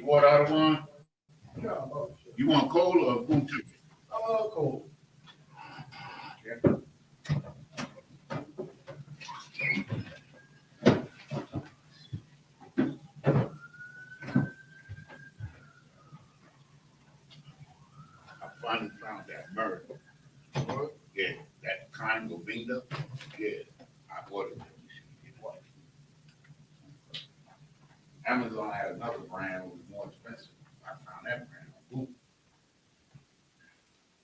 You water out of one? Yeah, You want cold or room temperature? cold. Yeah. I finally found that murder. Yeah, that kind of Vinda. Yeah, I ordered it. Amazon had another brand that was more expensive. I found that brand on Google.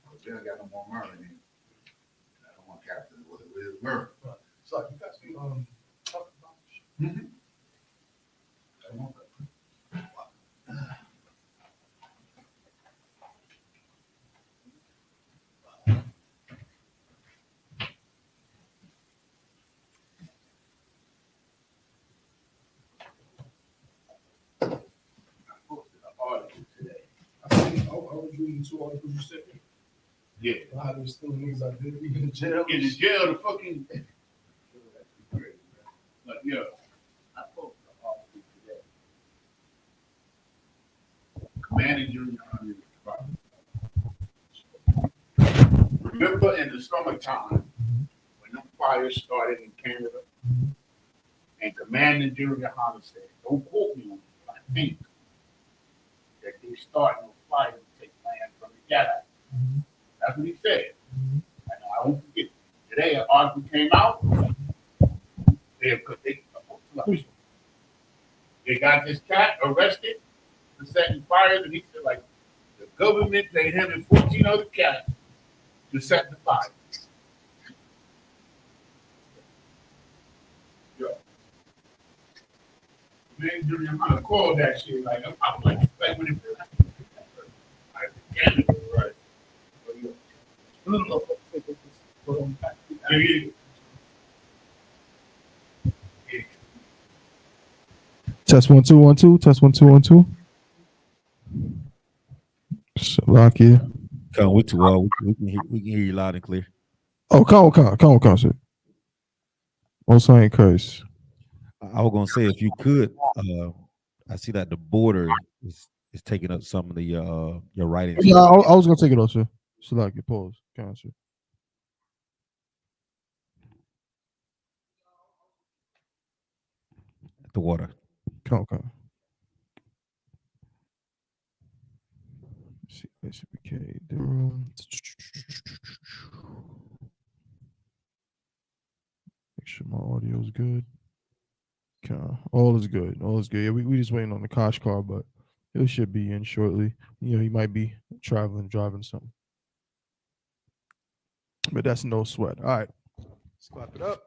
But they don't got no more murder in it. I don't want Captain with it with murder. So you guys be talking about Mm-hmm. I want that. I posted an article today. I was reading 2 articles you sent me. Yeah. How they still niggas out there in jail. In the jail, the fucking. But yeah, I posted an article today. Commander Junior Hunter. Remember in the summertime when the fires started in Canada, and Commander Junior Hunter said, "Don't quote me on it, I think that they starting a fire to take land from the Gala." That's what he said. And I won't forget. Today, an article came out. They got this cat arrested for setting fires, and he said, like, the government paid him and 14 other cats to set the fire. Yo. Man, Junior Hunter called that shit. Like, I'm like when it feels like, damn it, right? Yeah. Test 1 2 1 2. Test 1 2 1 2. Shalakia. Come, we too well. We can hear you loud and clear. Oh, come, sir. Most High in Christ. I was gonna say if you could, I see that the border is taking up some of the your writing. Yeah, I was gonna take it off, sir. Shalakia, pause. Count, sir. The water. Count. See, Isupk Durham. Make sure my audio is good. All is good. Yeah, we just waiting on the Kosh car, but it should be in shortly. You know, he might be driving something. But that's no sweat. All right. Let's clap it up.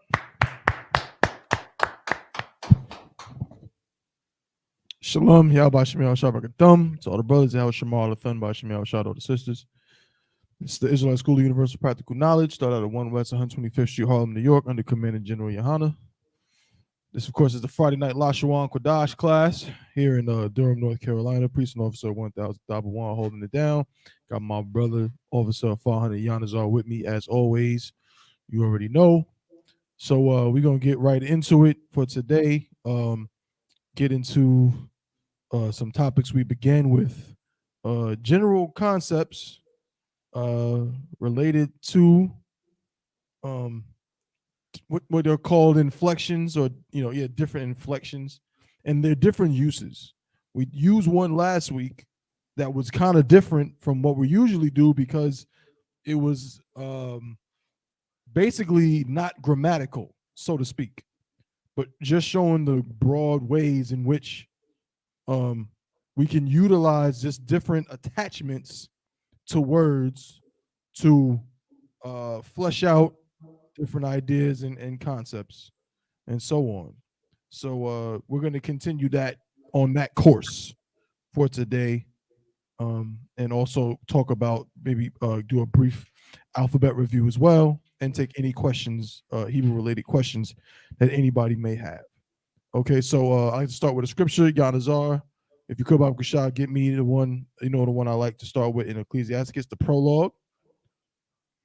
Shalom, Yahweh Shemiah Shabbat Thumb. To all the brothers, Yahweh Shemar Lathan by Shemiah Shout out to sisters. It's the Israelite School of Universal Practical Knowledge. Started out at 1 West 125th Street, Harlem, New York, under Commander General Yohana. This, of course, is the Friday night Lashawan Qadash class here in Durham, North Carolina. Priest and Officer 1000 Dabawan holding it down. Got my brother, Officer 400 Yanazar with me as always. You already know. So we're going to get right into it for today. Get into some topics. We begin with general concepts related to what they're called inflections, or different inflections, and their different uses. We used one last week that was kind of different from what we usually do because it was basically not grammatical, so to speak, but just showing the broad ways in which we can utilize just different attachments to words to flesh out different ideas and concepts and so on. So we're going to continue that on that course for today, and also talk about maybe do a brief alphabet review as well, and take any questions, Hebrew related questions that anybody may have. Okay, so I can start with a scripture. Yanazar, if you could, Bob Kashad, get me the one, the one I like to start with in Ecclesiasticus, the prologue,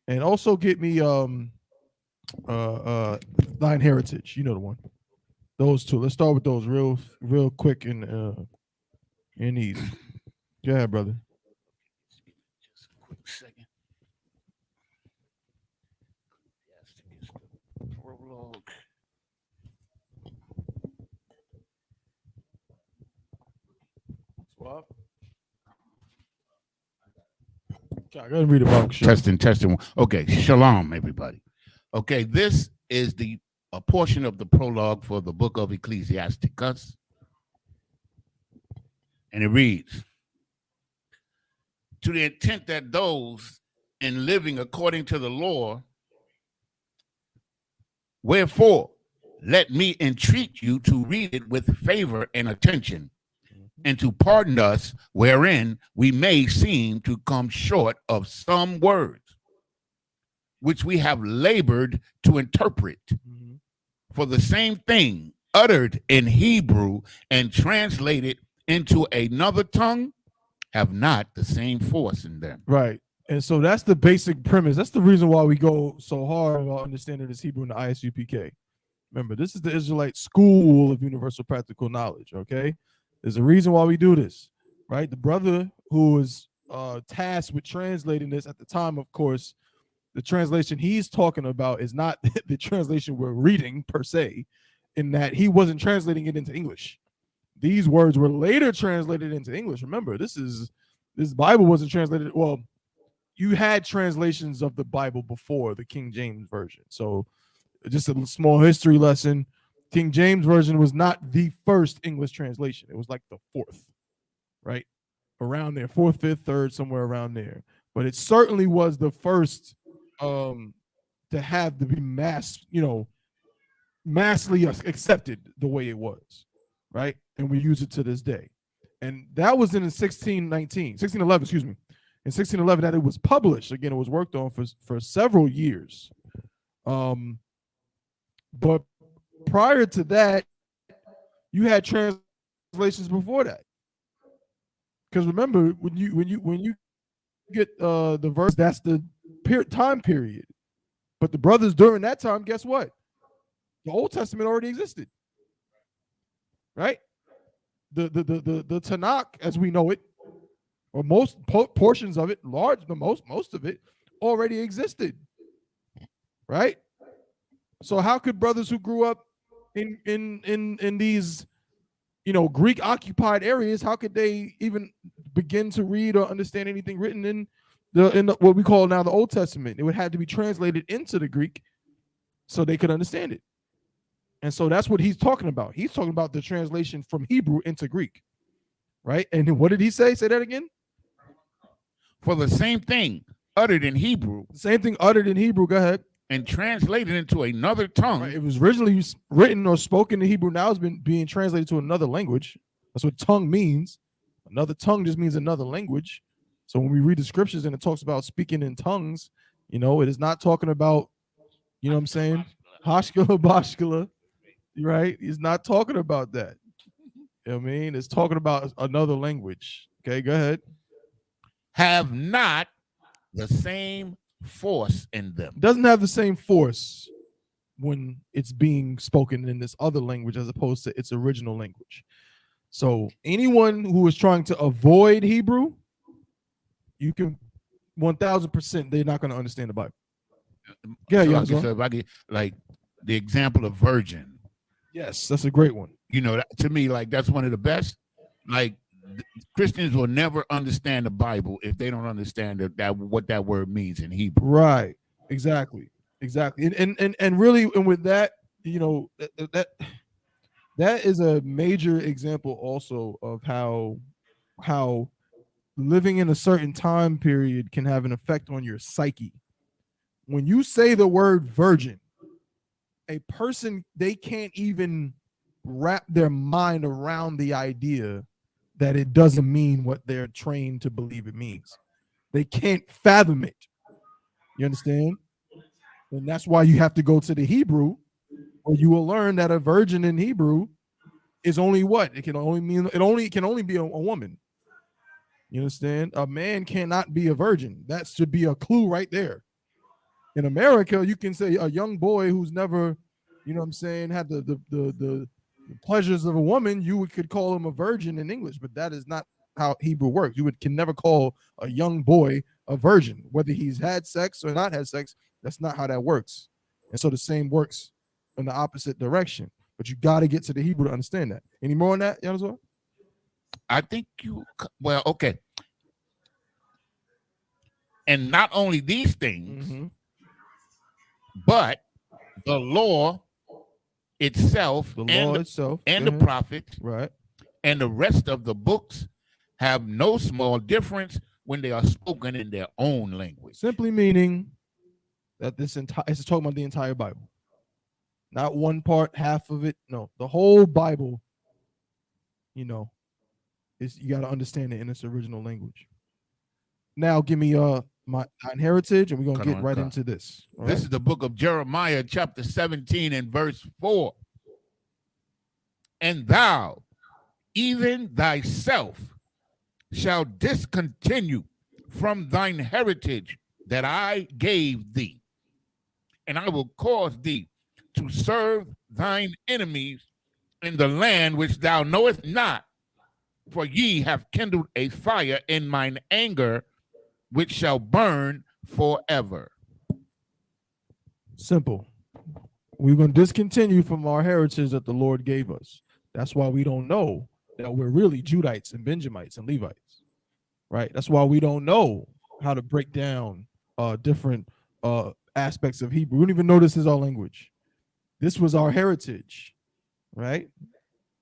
and also get me Thine Heritage, the one. Those two. Let's start with those real quick and and easy. Go ahead, brother. Just a quick second. Yes, it's the prologue. Swap. Okay, I gotta read about Testing. Okay, shalom, everybody. Okay, this is a portion of the prologue for the book of Ecclesiasticus. And it reads, to the intent that those in living according to the law, wherefore, let me entreat you to read it with favor and attention, and to pardon us wherein we may seem to come short of some words, which we have labored to interpret. Mhm. For the same thing uttered in Hebrew and translated into another tongue have not the same force in them. Right. And so that's the basic premise. That's the reason why we go so hard about understanding this Hebrew in the ISUPK. Remember, this is the Israelite School of Universal Practical Knowledge, okay? There's a reason why we do this, right? The brother who was tasked with translating this at the time, of course, the translation he's talking about is not the translation we're reading per se, in that he wasn't translating it into English. These words were later translated into English. Remember, this Bible wasn't translated. Well, you had translations of the Bible before the King James Version. So just a small history lesson. King James Version was not the first English translation. It was like the fourth, right? Around there, fourth, fifth, third, somewhere around there. But it certainly was the first to have to be massively accepted the way it was, right? And we use it to this day. And that was in 1611, excuse me. In 1611 that it was published. Again, it was worked on for several years. But prior to that, you had translations before that. Because remember, when you get the verse, that's the time period. But the brothers during that time, guess what? The Old Testament already existed, right? The Tanakh, as we know it, or most portions of it, most of it, already existed, right? So how could brothers who grew up in these, Greek occupied areas, how could they even begin to read or understand anything written in the what we call now the Old Testament? It would have to be translated into the Greek so they could understand it. And so that's what he's talking about. He's talking about the translation from Hebrew into Greek, right? And what did he say? Say that again. For the same thing uttered in Hebrew. The same thing uttered in Hebrew. Go ahead. And translated into another tongue. Right. It was originally written or spoken in Hebrew. Now it's been being translated to another language. That's what tongue means. Another tongue just means another language. So when we read the scriptures and it talks about speaking in tongues, it is not talking about, what I'm saying? Hashkala, bashkala, right? He's not talking about that. You know what I mean? It's talking about another language. Okay, go ahead. Have not the same force in them. It doesn't have the same force when it's being spoken in this other language as opposed to its original language. So anyone who is trying to avoid Hebrew, you can 1000%, they're not going to understand the Bible. Yeah, so if I get like the example of virgin. Yes, that's a great one. To me, like that's one of the best. Like Christians will never understand the Bible if they don't understand that what that word means in Hebrew. Right. Exactly. And really, and with that, that is a major example also of how living in a certain time period can have an effect on your psyche. When you say the word virgin, a person, they can't even wrap their mind around the idea that it doesn't mean what they're trained to believe it means. They can't fathom it. You understand? And that's why you have to go to the Hebrew, where you will learn that a virgin in Hebrew is only what? It can only be a woman. You understand? A man cannot be a virgin. That should be a clue right there. In America, you can say a young boy who's never, had the The pleasures of a woman, could call him a virgin in English, but that is not how Hebrew works. Can never call a young boy a virgin, whether he's had sex or not had sex. That's not how that works. And so the same works in the opposite direction. But you got to get to the Hebrew to understand that. Any more on that, Yanazor? I think well, okay. And not only these things, but the law itself, and the prophets, right, and the rest of the books have no small difference when they are spoken in their own language. Simply meaning that it's talking about the entire Bible, not one part, half of it. No, the whole Bible. You got to understand it in its original language. Now, give me my heritage, and we're gonna get right into this. This is the book of Jeremiah, chapter 17 and verse 4. And thou, even thyself, shall discontinue from thine heritage that I gave thee, and I will cause thee to serve thine enemies in the land which thou knowest not, for ye have kindled a fire in mine anger, which shall burn forever. Simple. We're going to discontinue from our heritage that the Lord gave us. That's why we don't know that we're really Judites and Benjamites and Levites, right? That's why we don't know how to break down different aspects of Hebrew. We don't even know this is our language. This was our heritage, right?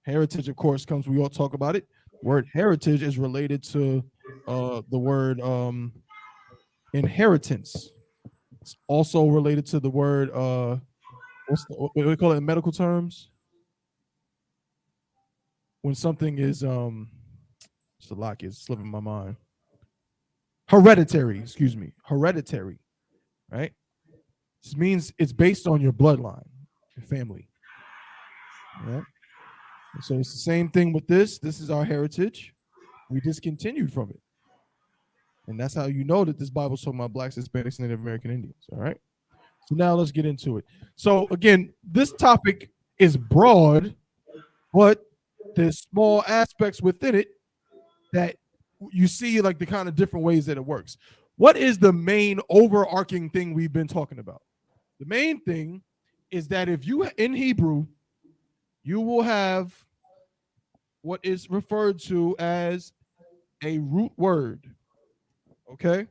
Heritage, of course, comes, we all talk about it. Word heritage is related to the word inheritance. It's also related to the word, what do we call it in medical terms? When something is, it's a lock, it's slipping my mind. Hereditary, hereditary, right? This means it's based on your bloodline, your family. Right? So it's the same thing with this. This is our heritage. We discontinued from it. And that's how you know that this Bible is talking about Blacks, Hispanics, Native American Indians. All right. So now let's get into it. So again, this topic is broad, but there's small aspects within it that you see, like the kind of different ways that it works. What is the main overarching thing we've been talking about? The main thing is that if you, in Hebrew, you will have what is referred to as a root word. Okay?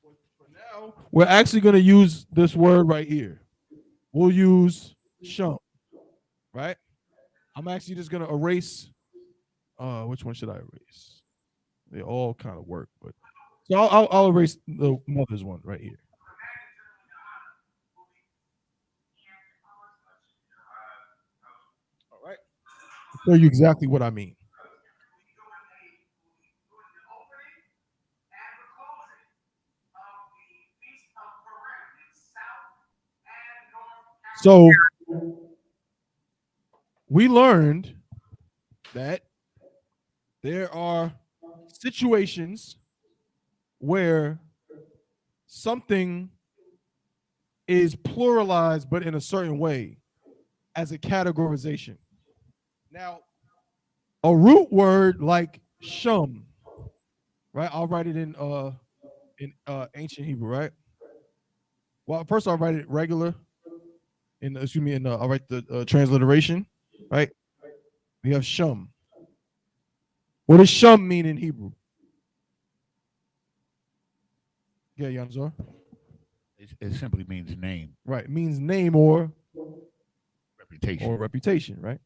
For now, we're actually going to use this word right here. We'll use shum, right? I'm actually just going to erase. Which one should I erase? They all kind of work, but so I'll erase the mother's one right here. All right. I'll show you exactly what I mean. So we learned that there are situations where something is pluralized, but in a certain way as a categorization. Now, a root word like shum, right? I'll write it in ancient Hebrew, right? Well, first I'll write it regular. I'll write the transliteration, right? We have shum. What does shum mean in Hebrew? Yeah, Yanzor. It simply means name. Right, it means name or reputation. Or reputation, right?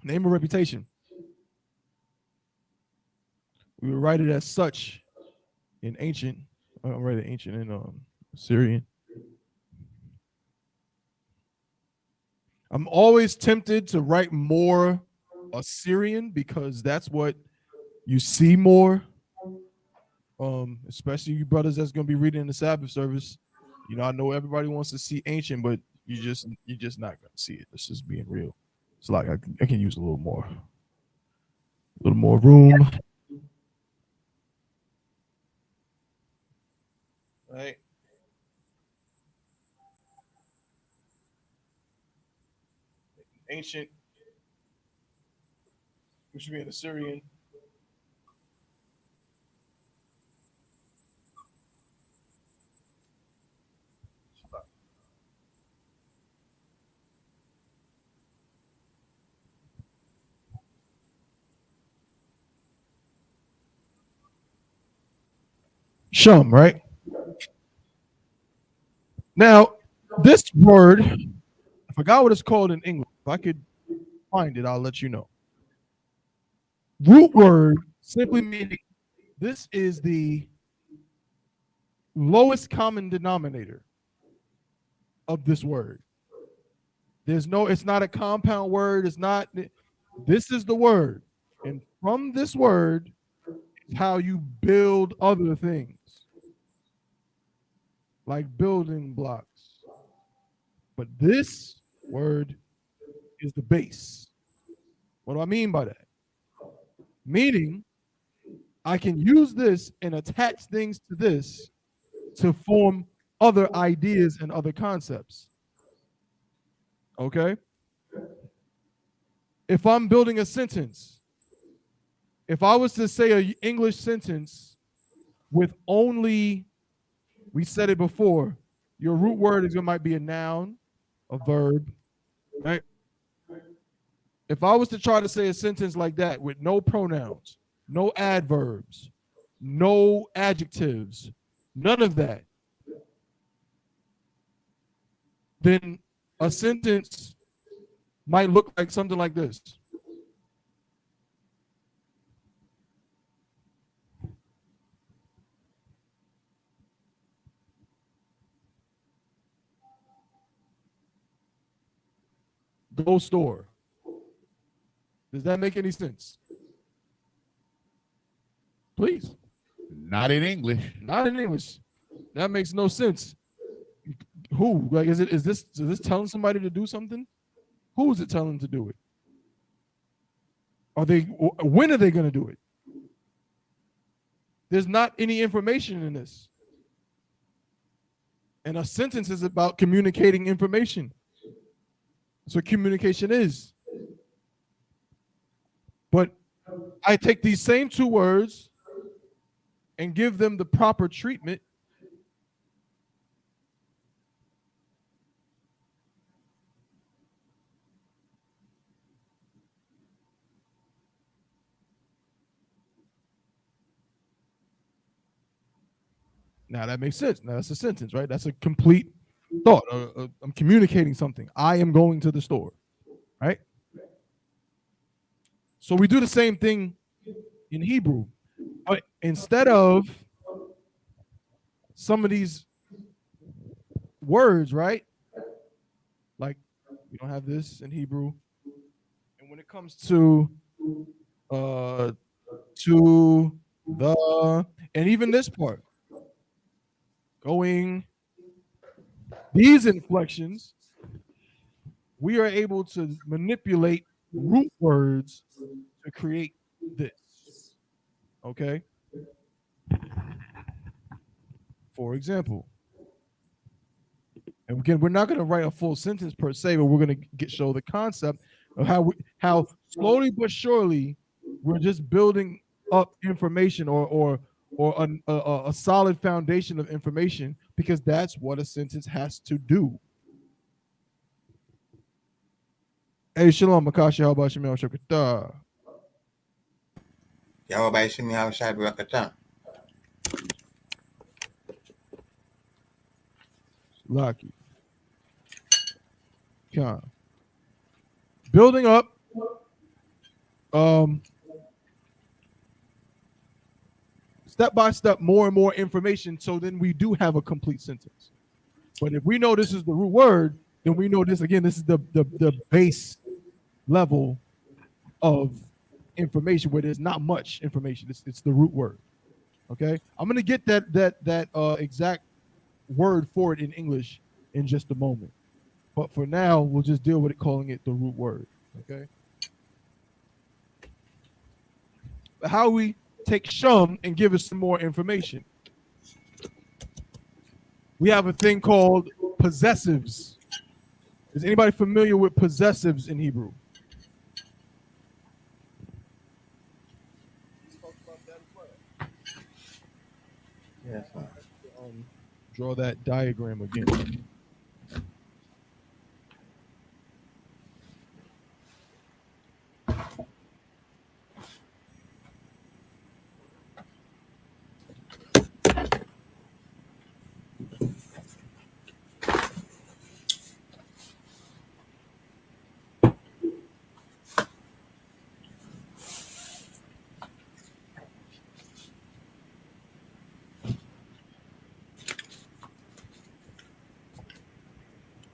Name or reputation. We would write it as such in ancient. I'll write it ancient in Syrian. I'm always tempted to write more Assyrian because that's what you see more. Especially you brothers that's gonna be reading in the Sabbath service. You know, I know everybody wants to see ancient, but you're just not gonna see it. This is being real. It's like I can use a little more room. Right. ancient, which would be an Assyrian. Shum, right? Now, this word, I forgot what it's called in English. If I could find it, I'll let you know. Root word simply meaning this is the lowest common denominator of this word. It's not a compound word. This is the word. And from this word is how you build other things, like building blocks. But this word is the base. What do I mean by that? Meaning, I can use this and attach things to this to form other ideas and other concepts. Okay? If I'm building a sentence, if I was to say an English sentence with only, we said it before, your root word might be a noun, a verb, right? If I was to try to say a sentence like that with no pronouns, no adverbs, no adjectives, none of that, then a sentence might look like something like this. Go store. Does that make any sense? Please. Not in English. Not in English. That makes no sense. Who? Like, is this telling somebody to do something? Who is it telling to do it? When are they going to do it? There's not any information in this. And a sentence is about communicating information. That's what communication is. But I take these same two words and give them the proper treatment. Now that makes sense. Now that's a sentence, right? That's a complete thought. I'm communicating something. I am going to the store, right? So we do the same thing in Hebrew. But instead of some of these words, right? Like we don't have this in Hebrew. And when it comes to the, and even this part, going, these inflections, we are able to manipulate root words to create this. Okay? For example, and again, we're not going to write a full sentence per se, but we're going to show the concept of how slowly but surely we're just building up information or a solid foundation of information, because that's what a sentence has to do. Hey, Shalom, Makashi, how about Shemel Shakata? Yahweh Shemi Hawashai Barakatah. Lucky. Building up step by step more and more information, so then we do have a complete sentence. But if we know this is the root word, then we know this again. This is the base level of information where there's not much information. It's the root word. Okay, I'm gonna get that exact word for it in English in just a moment. But for now, we'll just deal with it, calling it the root word. Okay. How we take shum and give us some more information. We have a thing called possessives. Is anybody familiar with possessives in Hebrew? Yes, sir. Draw that diagram again.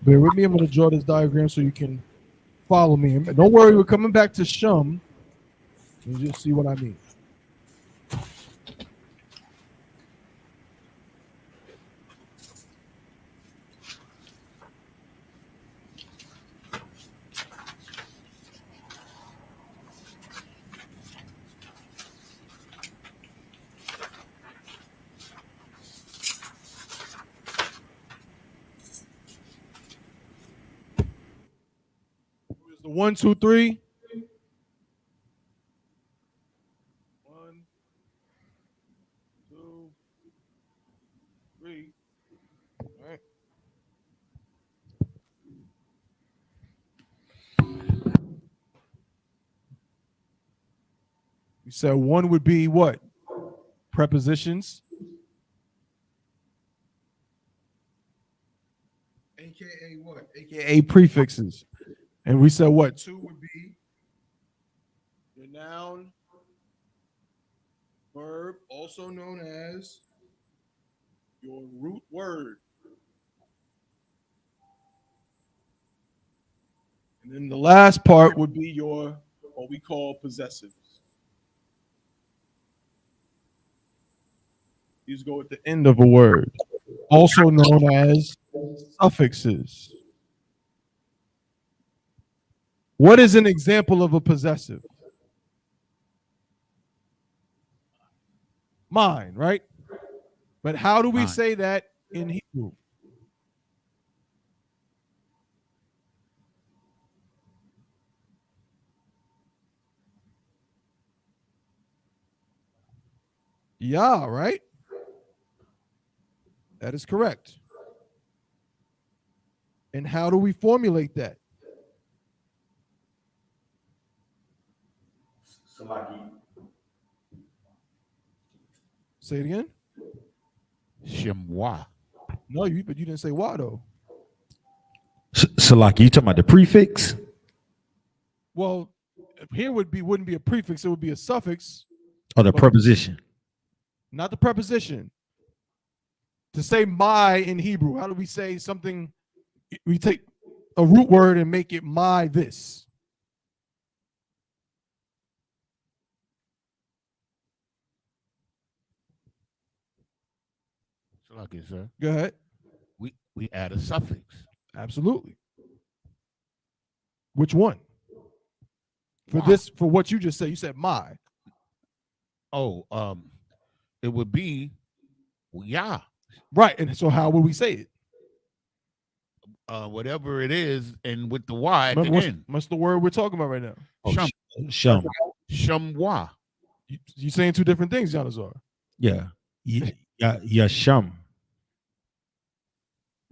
Bear with me. I'm going to draw this diagram so you can follow me. And don't worry, we're coming back to Shum. And you'll see what I mean. Here's the 1, 2, 3. 1, 2, 3. All right. We said 1 would be what? Prepositions. AKA what? AKA prefixes. And we said what? 2 would be your noun, verb, also known as your root word. And then the last part would be your, what we call possessives. These go at the end of a word, also known as suffixes. What is an example of a possessive? Mine, right? But how do we say that in Hebrew? Yeah, right? That is correct. And how do we formulate that? Say it again. Shemwa. No, but you didn't say why though. Salaki, you talking about the prefix? Well, here wouldn't be a prefix, it would be a suffix, Or the preposition? not the preposition. To say my in Hebrew, how do we say something? We take a root word and make it my this. Lucky, sir. Go ahead. We add a suffix. Absolutely. Which one? For Why? this, for what you just said, you said my. Oh, it would be yeah. Right. And so how would we say it? Whatever it is, and with the Y at the Remember, end. what's the word we're talking about right now? Shum. Shum. Shumwa. You saying two different things, Janazar. Yeah. Yeah, shum.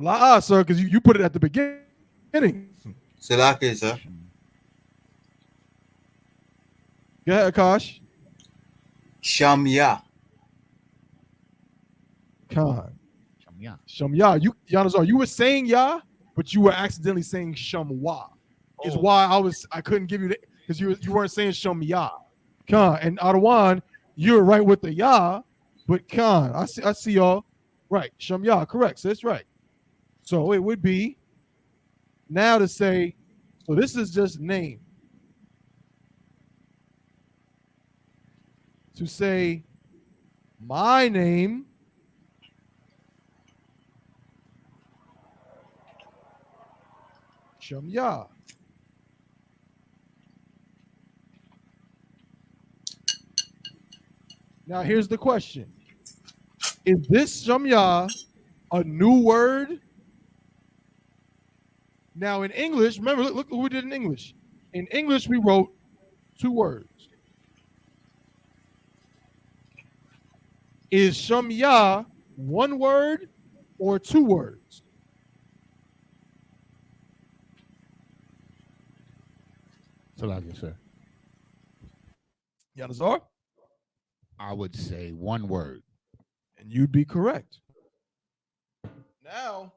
La, sir, because you put it at the beginning. Salaki, sir. Go ahead, Akash. Shamya. Khan. Shumya. Shamya. Janazar, you were saying ya, but you were accidentally saying Shamwa. Is Oh. why I couldn't give you that because you weren't saying Shamya. Khan. And Adawan, you're right with the ya, but Khan, I see y'all. Right. Shamya, correct. So that's right. So it would be now to say, so this is just name. To say my name Shamya. Now here's the question. Is this Shamya a new word? Now in English, remember, look what we did in English. In English, we wrote 2 words. Is Shamya 1 word or 2 words? Salakia, sir. Yanazar? I would say 1 word. And you'd be correct. Now,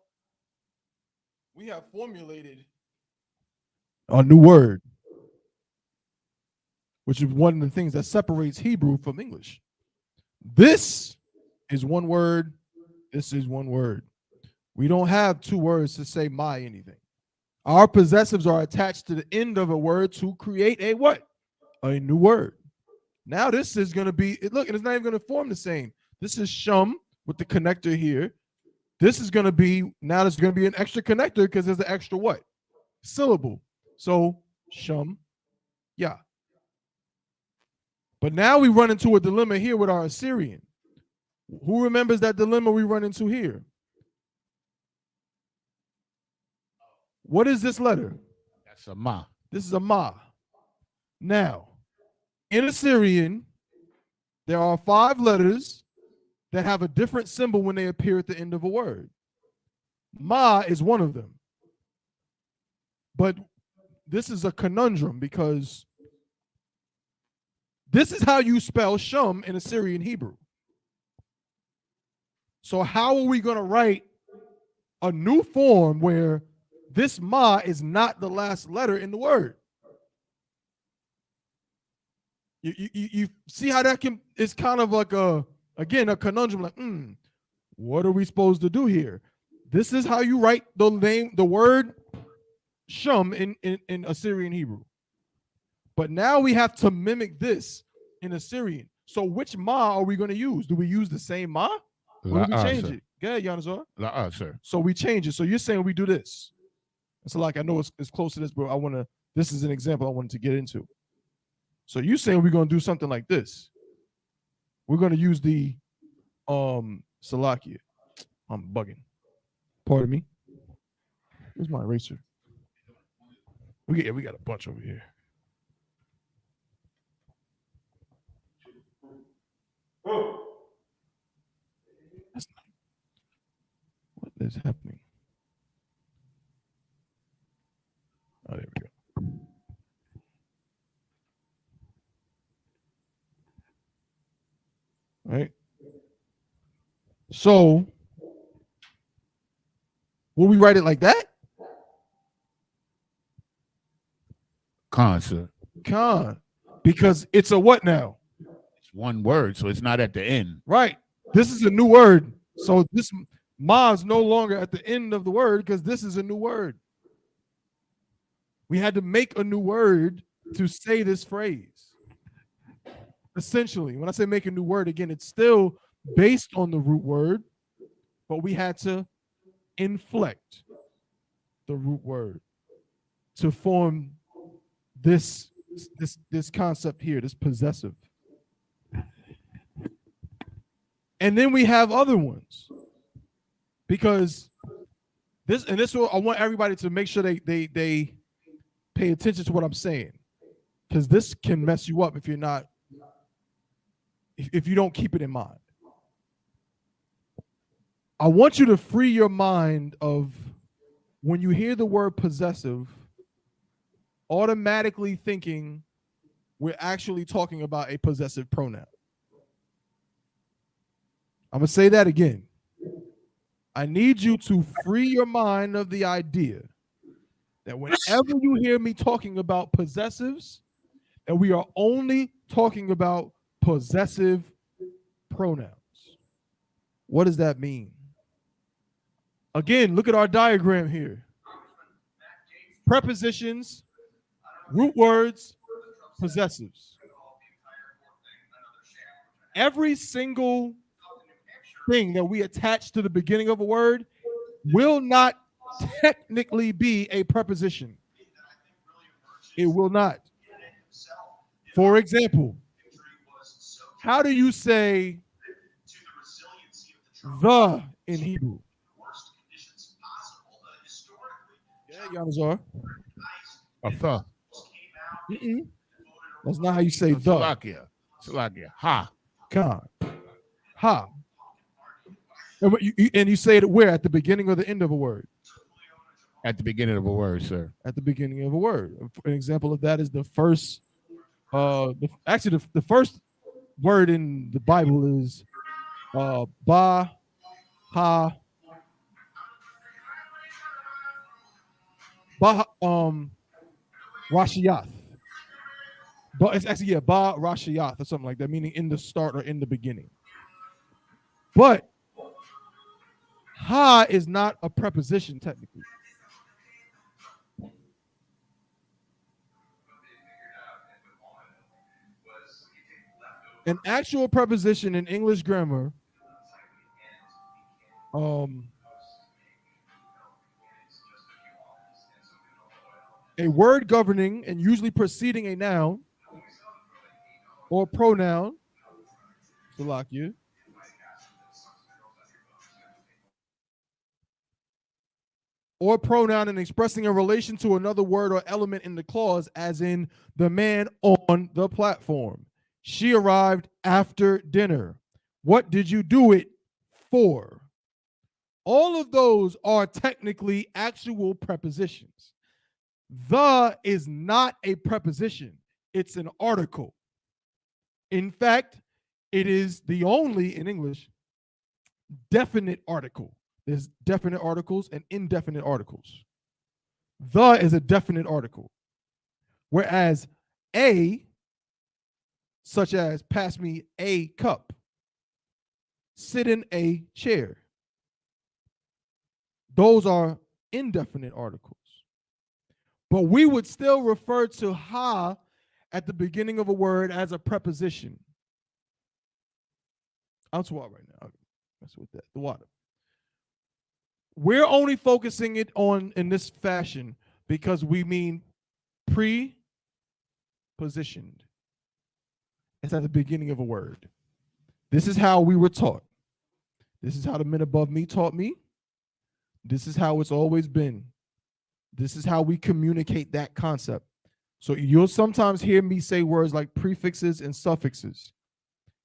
we have formulated a new word, which is one of the things that separates Hebrew from English. This is 1 word. This is 1 word. We don't have 2 words to say my anything. Our possessives are attached to the end of a word to create a what? A new word. Now this is going to be, look, and it's not even going to form the same. This is shum with the connector here. This is going to be, now there's going to be an extra connector because there's an extra what? Syllable. So shum, yeah. But now we run into a dilemma here with our Assyrian. Who remembers that dilemma we run into here? What is this letter? That's a ma. This is a ma. Now, in Assyrian, there are 5 letters that have a different symbol when they appear at the end of a word. Ma is one of them. But this is a conundrum because this is how you spell shum in Assyrian Hebrew. So how are we going to write a new form where this ma is not the last letter in the word? You see how that can, it's kind of like a conundrum, like, what are we supposed to do here? This is how you write the word shum in Assyrian Hebrew. But now we have to mimic this in Assyrian. So which ma are we going to use? Do we use the same ma? Or do we change it? Go ahead, Yanazar. Sir. So we change it. So you're saying we do this. So like, I know it's close to this, but this is an example I wanted to get into. So you're saying we're going to do something like this. We're going to use the Salakia. I'm bugging. Pardon me. Where's my eraser? We got a bunch over here. That's not, what is happening? Oh, there we go. All right. So, will we write it like that? Con, sir. Con. Because it's a what now? It's 1 word, so it's not at the end. Right. This is a new word. So this ma is no longer at the end of the word because this is a new word. We had to make a new word to say this phrase. Essentially, when I say make a new word, again, it's still based on the root word, but we had to inflect the root word to form this concept here, this possessive. And then we have other ones. Because this I want everybody to make sure they pay attention to what I'm saying. Because this can mess you up if you're not, if you don't keep it in mind. I want you to free your mind of when you hear the word possessive, automatically thinking we're actually talking about a possessive pronoun. I'm going to say that again. I need you to free your mind of the idea that whenever you hear me talking about possessives, that we are only talking about possessive pronouns. What does that mean? Again, look at our diagram here. Prepositions, root words, possessives. Every single thing that we attach to the beginning of a word will not technically be a preposition. It will not. For example, how do you say the in Hebrew? Yeah, Yanazar. The. Mm-mm. That's not how you say the. Salakia. Ha. Khan. Ha. And you say it where? At the beginning or the end of a word? At the beginning of a word, sir. At the beginning of a word. An example of that is the first, the first word in the Bible is ba, ha, ba, rashiyath. But it's actually, ba rashiyath or something like that, meaning in the start or in the beginning. But ha is not a preposition technically. An actual preposition in English grammar, a word governing and usually preceding a noun or pronoun, Salakia, or pronoun and expressing a relation to another word or element in the clause, as in the man on the platform. She arrived after dinner. What did you do it for? All of those are technically actual prepositions. The is not a preposition. It's an article. In fact, it is the only, in English, definite article. There's definite articles and indefinite articles. The is a definite article. Whereas a, such as pass me a cup, sit in a chair, those are indefinite articles. But we would still refer to ha at the beginning of a word as a preposition. I'll swallow right now. That's with that. The water. We're only focusing it on in this fashion because we mean pre-positioned. It's at the beginning of a word. This is how we were taught. This is how the men above me taught me. This is how it's always been. This is how we communicate that concept. So you'll sometimes hear me say words like prefixes and suffixes.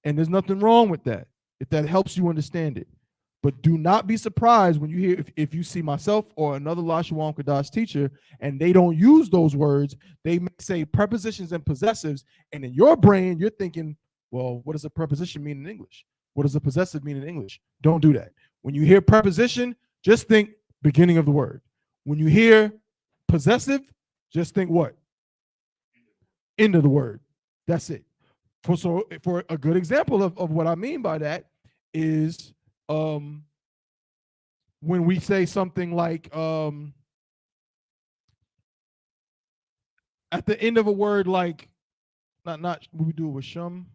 And there's nothing wrong with that, if that helps you understand it. But do not be surprised when you hear, if you see myself or another Lashawan Qadash teacher and they don't use those words, they say prepositions and possessives. And in your brain, you're thinking, well, what does a preposition mean in English? What does a possessive mean in English? Don't do that. When you hear preposition, just think beginning of the word. When you hear possessive, just think what? End of the word. That's it. For a good example of what I mean by that is when we say something like at the end of a word, like not we do it with shum.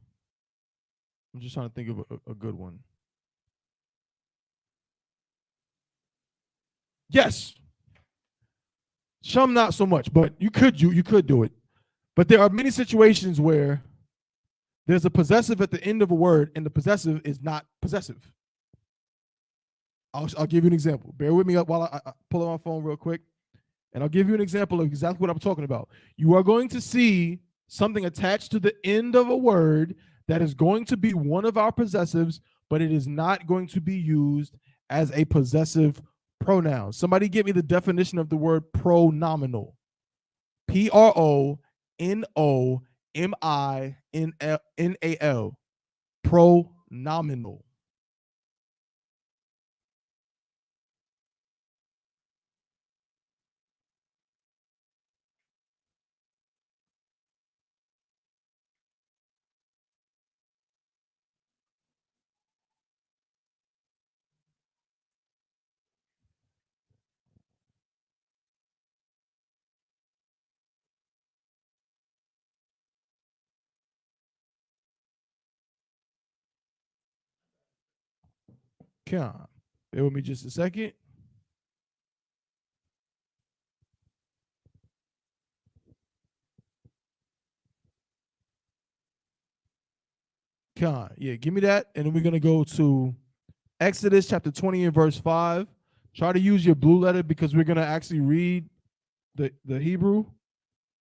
I'm just trying to think of a good one. Yes. Shum not so much, but you could do it. But there are many situations where there's a possessive at the end of a word and the possessive is not possessive. I'll give you an example. Bear with me up while I pull up my phone real quick, and I'll give you an example of exactly what I'm talking about. You are going to see something attached to the end of a word that is going to be one of our possessives, but it is not going to be used as a possessive pronoun. Somebody give me the definition of the word pronominal. Pronominal. Pronominal. Come, bear with me just a second. Come, yeah, give me that, and then we're gonna go to Exodus chapter 20 and verse 5. Try to use your blue letter because we're gonna actually read the Hebrew,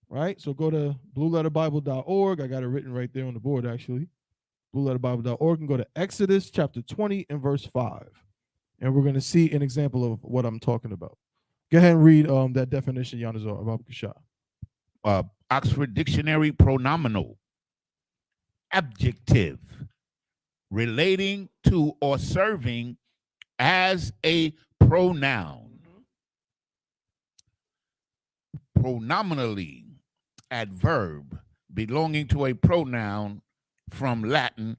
right? So go to blueletterbible.org. I got it written right there on the board, actually. Blueletterbible.org, and go to Exodus chapter 20 and verse 5. And we're going to see an example of what I'm talking about. Go ahead and read that definition, Yanazar, about Kasha. Oxford Dictionary, pronominal, adjective, relating to or serving as a pronoun. Pronominally, adverb, belonging to a pronoun, from Latin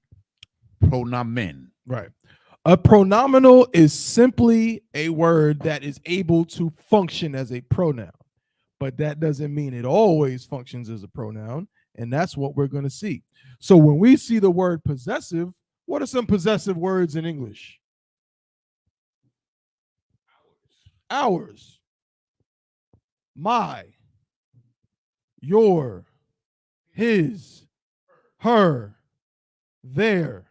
pronomen. Right. A pronominal is simply a word that is able to function as a pronoun, but that doesn't mean it always functions as a pronoun, and that's what we're going to see. So when we see the word possessive, what are some possessive words in English? Ours, my, your, his, her, their,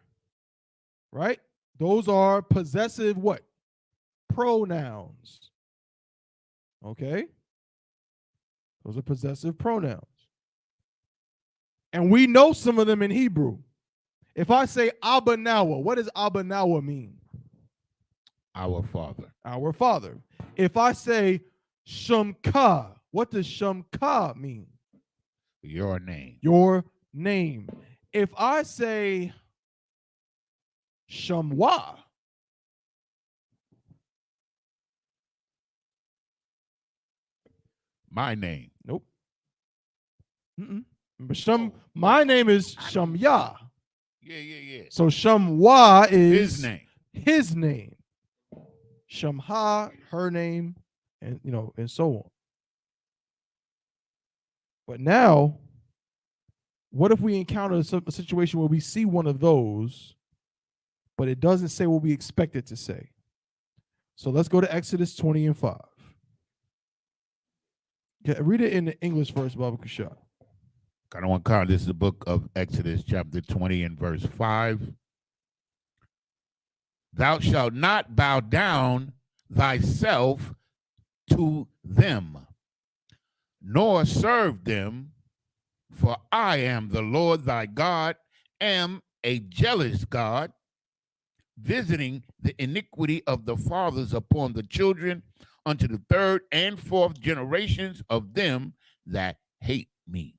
right? Those are possessive what? Pronouns. Okay? Those are possessive pronouns. And we know some of them in Hebrew. If I say Abba Nawa, what does Abba Nawa mean? Our Father. Our Father. If I say Shumka, what does Shumka mean? Your name. Your name. If I say Shamwa, My name. nope. But my name is Shamya. Yeah. So Shamwa is His name. his name. Shamha, her name, and and so on. But now, what if we encounter a situation where we see one of those, but it doesn't say what we expect it to say? So let's go to Exodus 20 and 5. Okay, read it in the English first, Baba Kusha. This is the book of Exodus, chapter 20 and verse 5. Thou shalt not bow down thyself to them, nor serve them, for I am the Lord thy God, am a jealous God, visiting the iniquity of the fathers upon the children unto the third and fourth generations of them that hate me.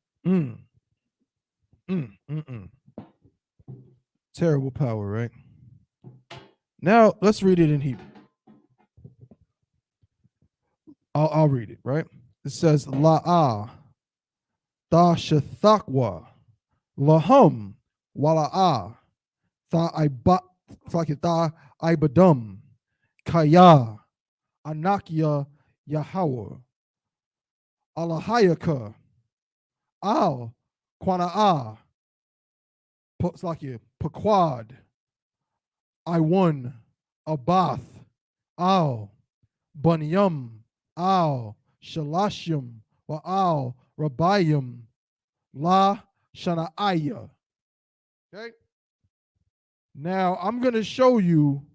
Terrible power, right? Now let's read it in Hebrew. I'll read it, right? It says La'ah Ta Shathakwa Lahum Wala'ah Ta Ibadum Kaya Anakia Yahweh Alahayaka Al Quana'ah Paquad I1 Abath Al Bunyam Al Shalashim wa Al Rabayim La Shana'aya. Okay. Now I'm going to show you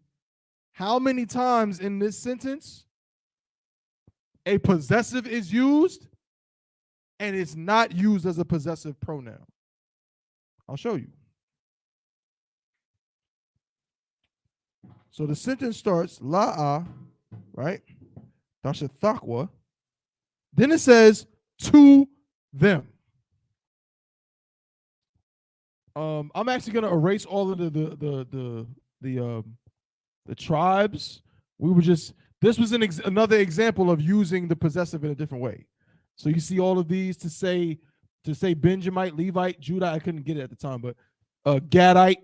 how many times in this sentence a possessive is used and it's not used as a possessive pronoun. I'll show you. So the sentence starts la'a, right? Dashathakwa. Then it says to them. I'm actually gonna erase all of the tribes. This was another example of using the possessive in a different way. So you see all of these to say Benjamite, Levite, Judah. I couldn't get it at the time, but Gadite,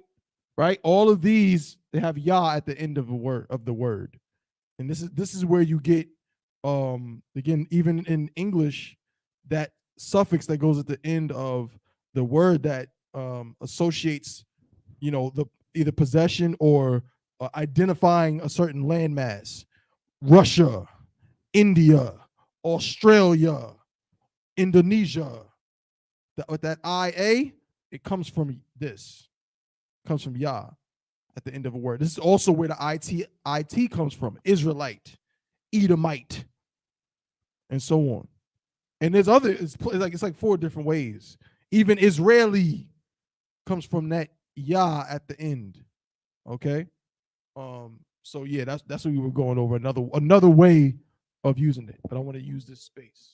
right? All of these, they have Yah at the end of the word. And this is where you get again, even in English, that suffix that goes at the end of the word that associates, the either possession or identifying a certain landmass. Russia, India, Australia, Indonesia. With that IA, it comes from this. It comes from Yah at the end of a word. This is also where the IT comes from. Israelite, Edomite, and so on. And there's other, it's like 4 different ways. Even Israeli comes from that ya at the end. Okay. So yeah, that's what we were going over. Another way of using it, but I want to use this space.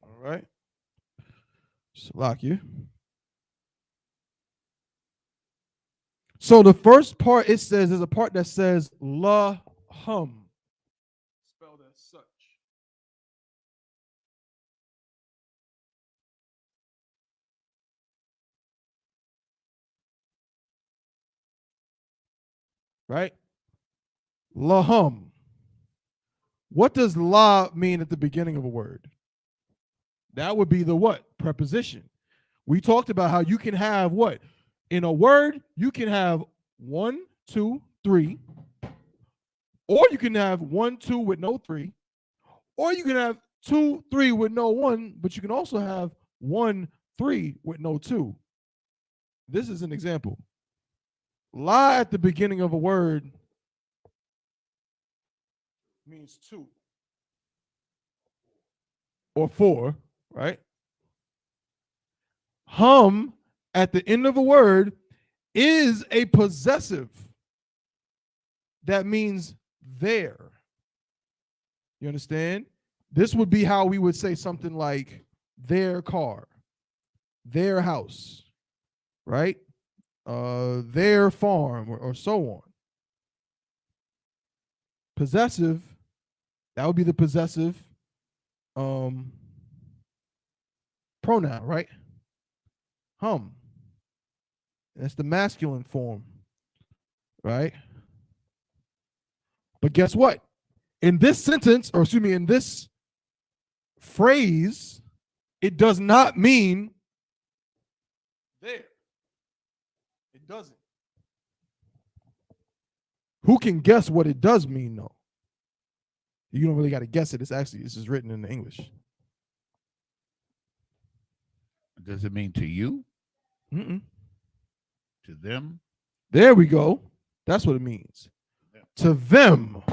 All right. Salakia. So the first part, it says, there's a part that says la hum, spelled as such. Right? La hum. What does la mean at the beginning of a word? That would be the what? Preposition. We talked about how you can have what? In a word, you can have 1, 2, 3, or you can have 1, 2 with no 3, or you can have 2, 3 with no 1, but you can also have 1, 3 with no 2. This is an example. La at the beginning of a word means 2 or 4, right? Hum at the end of a word is a possessive. That means there. You understand? This would be how we would say something like their car, their house, right? Their farm, or so on. Possessive, that would be the possessive pronoun, right? Hum. That's the masculine form, right? But guess what? In this sentence, or excuse me, in this phrase, it does not mean there. It doesn't. Who can guess what it does mean, though? You don't really got to guess it. This is written in English. Does it mean to you? Mm-mm. To them? There we go. That's what it means. Yeah. To them.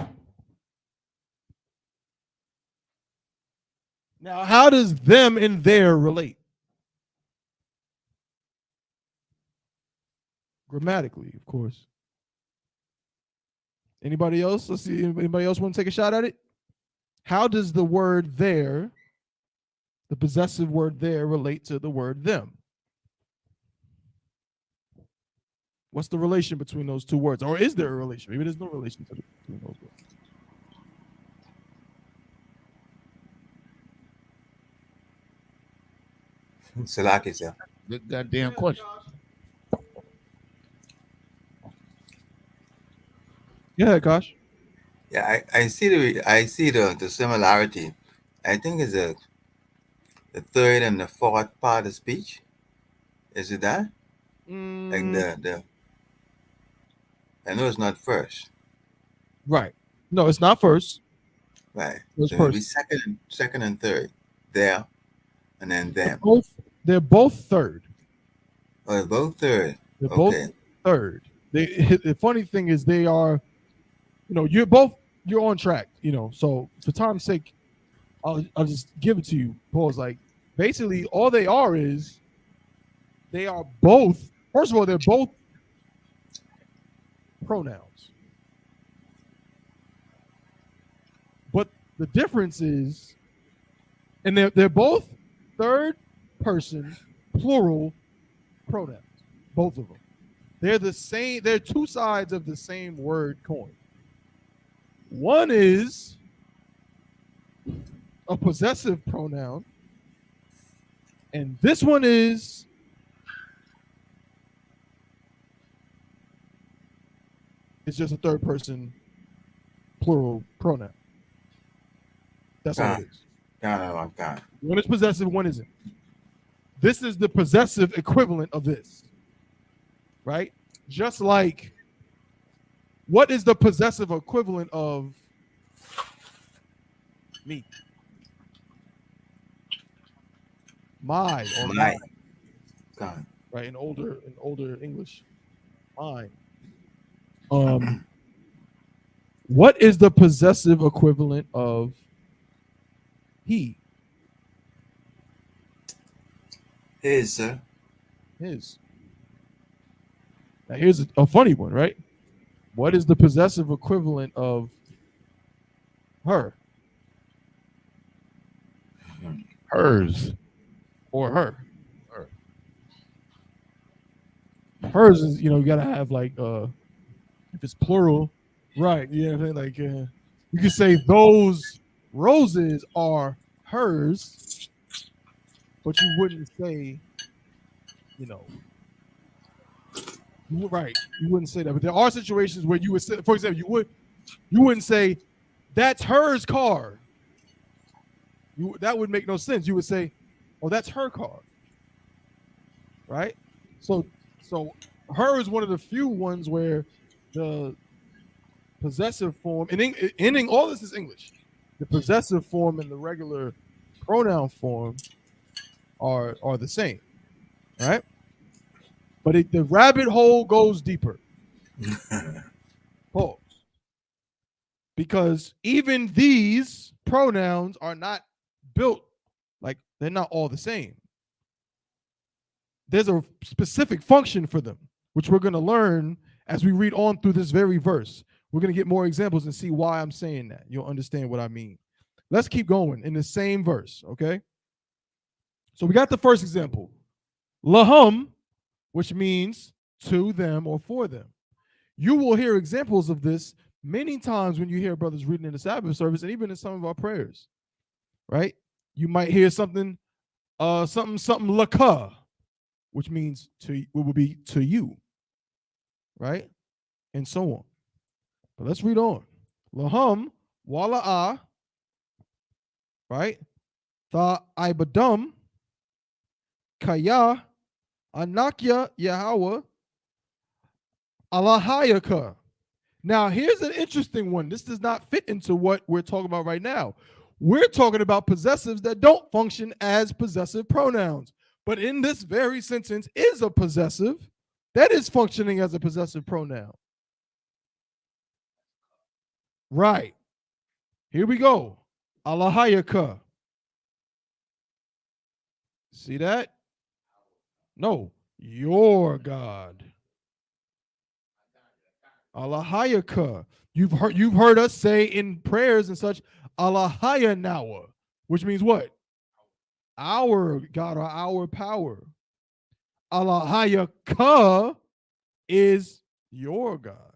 Now, how does them and there relate? Grammatically, of course. Anybody else? Let's see. Anybody else want to take a shot at it? How does the word there, the possessive word there, relate to the word them? What's the relation between those two words? Or is there a relation? Maybe there's no relation between those words. Salaki, sir. Good goddamn question. Yeah, Gosh. Yeah, I see the similarity. I think it's the third and the fourth part of speech. Is it that? Like the I know it's not first. Right. No, it's not first. Right. It's So it'll be first. second and third. There and then them. They're both third. Oh, they're both third. They're Okay. both third. The funny thing is they are, you're on track, so for time's sake, I'll just give it to you. Paul's like, basically all they are is they are both, first of all, they're both pronouns. But the difference is, and they're both third person plural pronouns, both of them. They're the same, they're two sides of the same word coin. One is a possessive pronoun, and this one is it's just a third person plural pronoun. That's all it is. No. One is possessive, one isn't. This is the possessive equivalent of this, right? Just like What is the possessive equivalent of me? My or My. mine, Con. right? In older English, mine. What is the possessive equivalent of he? His, sir. His. Now here's a funny one, right? What is the possessive equivalent of her? Hers or her. Hers is, you gotta have like if it's plural, right? Yeah, like you could say those roses are hers, but you wouldn't say, right? You wouldn't say that. But there are situations where you would say, for example, you wouldn't say that's hers car. That would make no sense. You would say, oh, that's her car, right? So her is one of the few ones where the possessive form ending all this is English. The possessive form and the regular pronoun form are the same, right? But the rabbit hole goes deeper. Pause. Because even these pronouns are not built like they're not all the same. There's a specific function for them, which we're going to learn as we read on through this very verse. We're going to get more examples and see why I'm saying that. You'll understand what I mean. Let's keep going in the same verse, okay? So we got the first example. Lahum, which means to them or for them. You will hear examples of this many times when you hear brothers reading in the Sabbath service and even in some of our prayers, right? You might hear something laka, which means it will be to you, right? And so on. But let's read on. Lahum, wala'ah, right? Tha ibadum, kaya, anakya Yahweh, alahayaka. Now, here's an interesting one. This does not fit into what we're talking about right now. We're talking about possessives that don't function as possessive pronouns. But in this very sentence is a possessive that is functioning as a possessive pronoun. Right. Here we go. Alahayaka. See that? No. Your God. Alahayaka. You've heard us say in prayers and such, Alahayanawa, which means what? Our God or our power. Alahayaka is your God.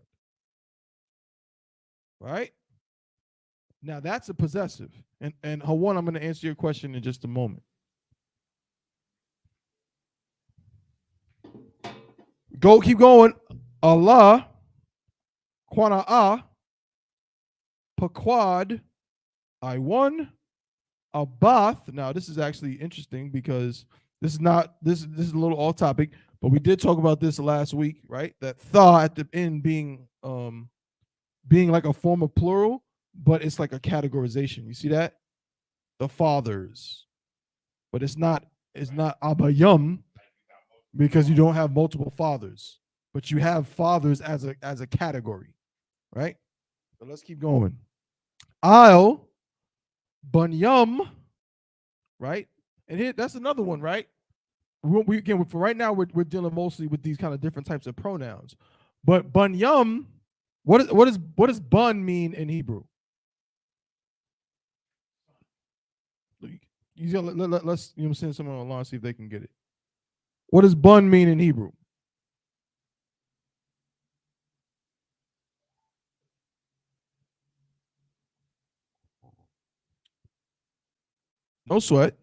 Right? Now that's a possessive. And Hawan, I'm going to answer your question in just a moment. Keep going. Allah, Quana'ah, Paquad, I1, Abath. Now this is actually interesting because this is a little off topic, but we did talk about this last week, right? That tha at the end being like a form of plural, but it's like a categorization. You see that? The fathers. But it's not abayum because you don't have multiple fathers, but you have fathers as a category, right? So let's keep going. I'll bunyum, right? And here that's another one, right? Again, for right now, we're dealing mostly with these kind of different types of pronouns. But bunyum, what does bun mean in Hebrew? Let's send someone online, see if they can get it. What does bun mean in Hebrew? No sweat.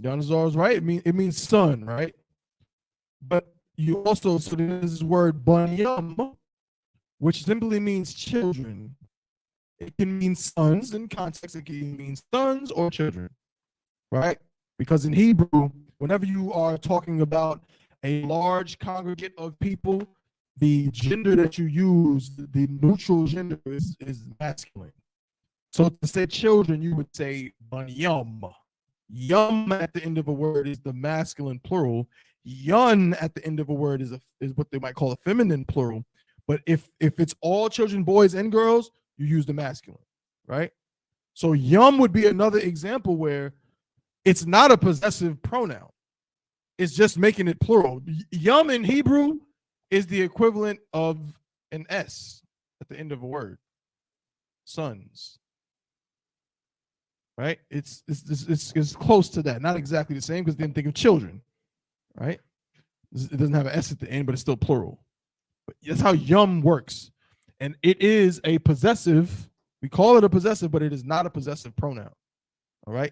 Yanazar is right. It means son, right? But you also, so there's this word bunyam, which simply means children. It can mean sons in context. It can mean sons or children, right? Because in Hebrew, whenever you are talking about a large congregate of people, the gender that you use, the neutral gender, is masculine. So to say children, you would say yum. Yum at the end of a word is the masculine plural. Yun at the end of a word is what they might call a feminine plural. But if it's all children, boys and girls, you use the masculine, right? So yum would be another example where it's not a possessive pronoun. It's just making it plural. Yum in Hebrew is the equivalent of an S at the end of a word. Sons. Right? It's close to that. Not exactly the same because they didn't think of children. Right? It doesn't have an S at the end, but it's still plural. But that's how yum works. And it is a possessive. We call it a possessive, but it is not a possessive pronoun. All right?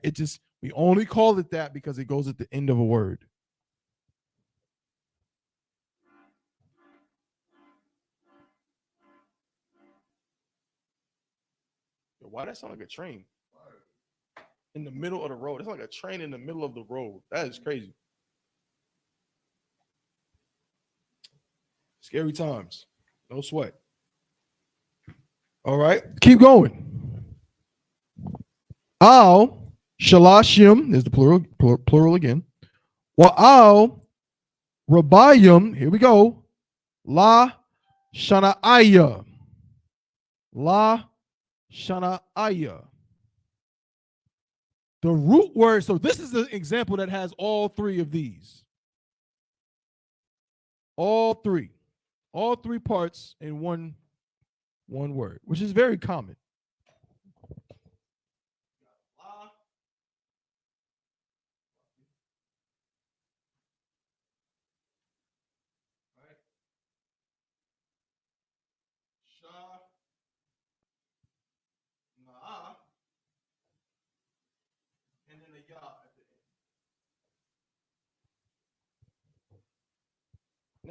We only call it that because it goes at the end of a word. Why that sound like a train? In the middle of the road. It's like a train in the middle of the road. That is crazy. Scary times. No sweat. All right. Keep going. Al shalashim is the plural again. Wa'al rabayim. Here we go. La shana'aya. La shana'aya. The root word, so this is an example that has all three of these. All three parts in one word, which is very common. And then a ya at the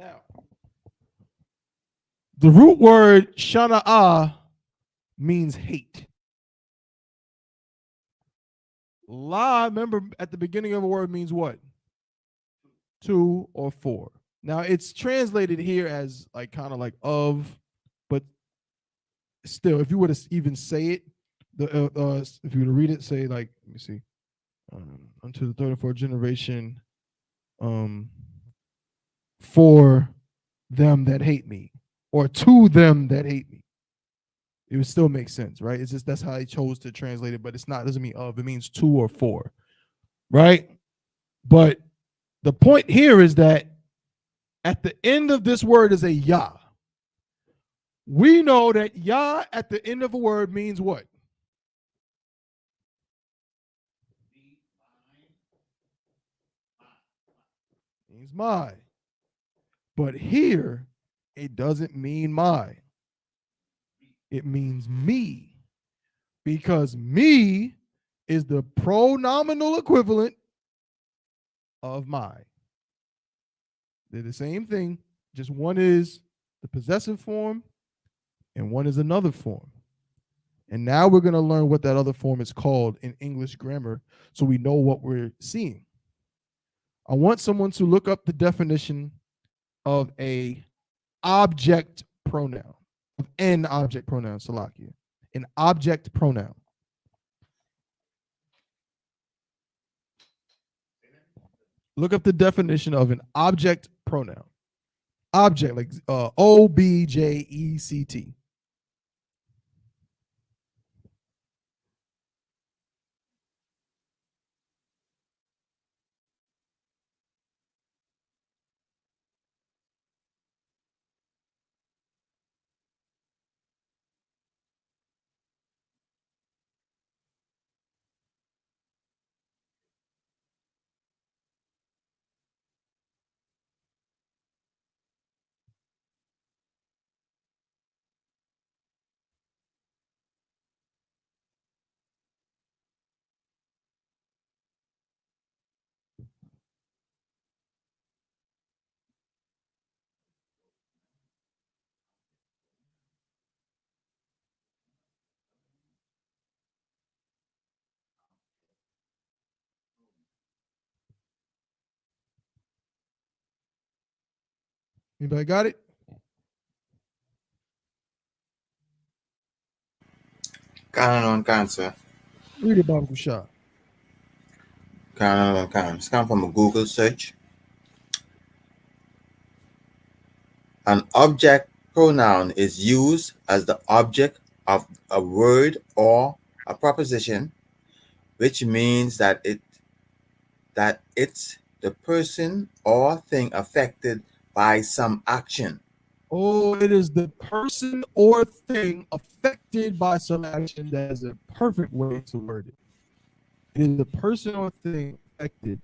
end. Now, the root word shana'ah means hate. La, remember at the beginning of a word means what? Two or four. Now it's translated here as like kind of like of, but still, if you were to even say it, if you were to read it, say like, let me see, unto the third and fourth generation, for them that hate me, or to them that hate me. It would still make sense, right? It's just that's how he chose to translate it, but it doesn't mean of, it means two or four, right? But the point here is that at the end of this word is a ya. We know that ya at the end of a word means what? Means my. But here, it doesn't mean my. It means me. Because me is the pronominal equivalent of my. They're the same thing, just one is the possessive form and one is another form. And now we're going to learn what that other form is called in English grammar so we know what we're seeing. I want someone to look up the definition of a object pronoun, of an object pronoun, Salakia. An object pronoun. Look up the definition of an object pronoun. Object, like object. Anybody got it? Canon on cancer. Read it, Baba Kushab. Canon on cancer. It's come from a Google search. An object pronoun is used as the object of a word or a proposition, which means that it's the person or thing affected by some action. Oh, it is the person or thing affected by some action. That is a perfect way to word it. It is the person or thing affected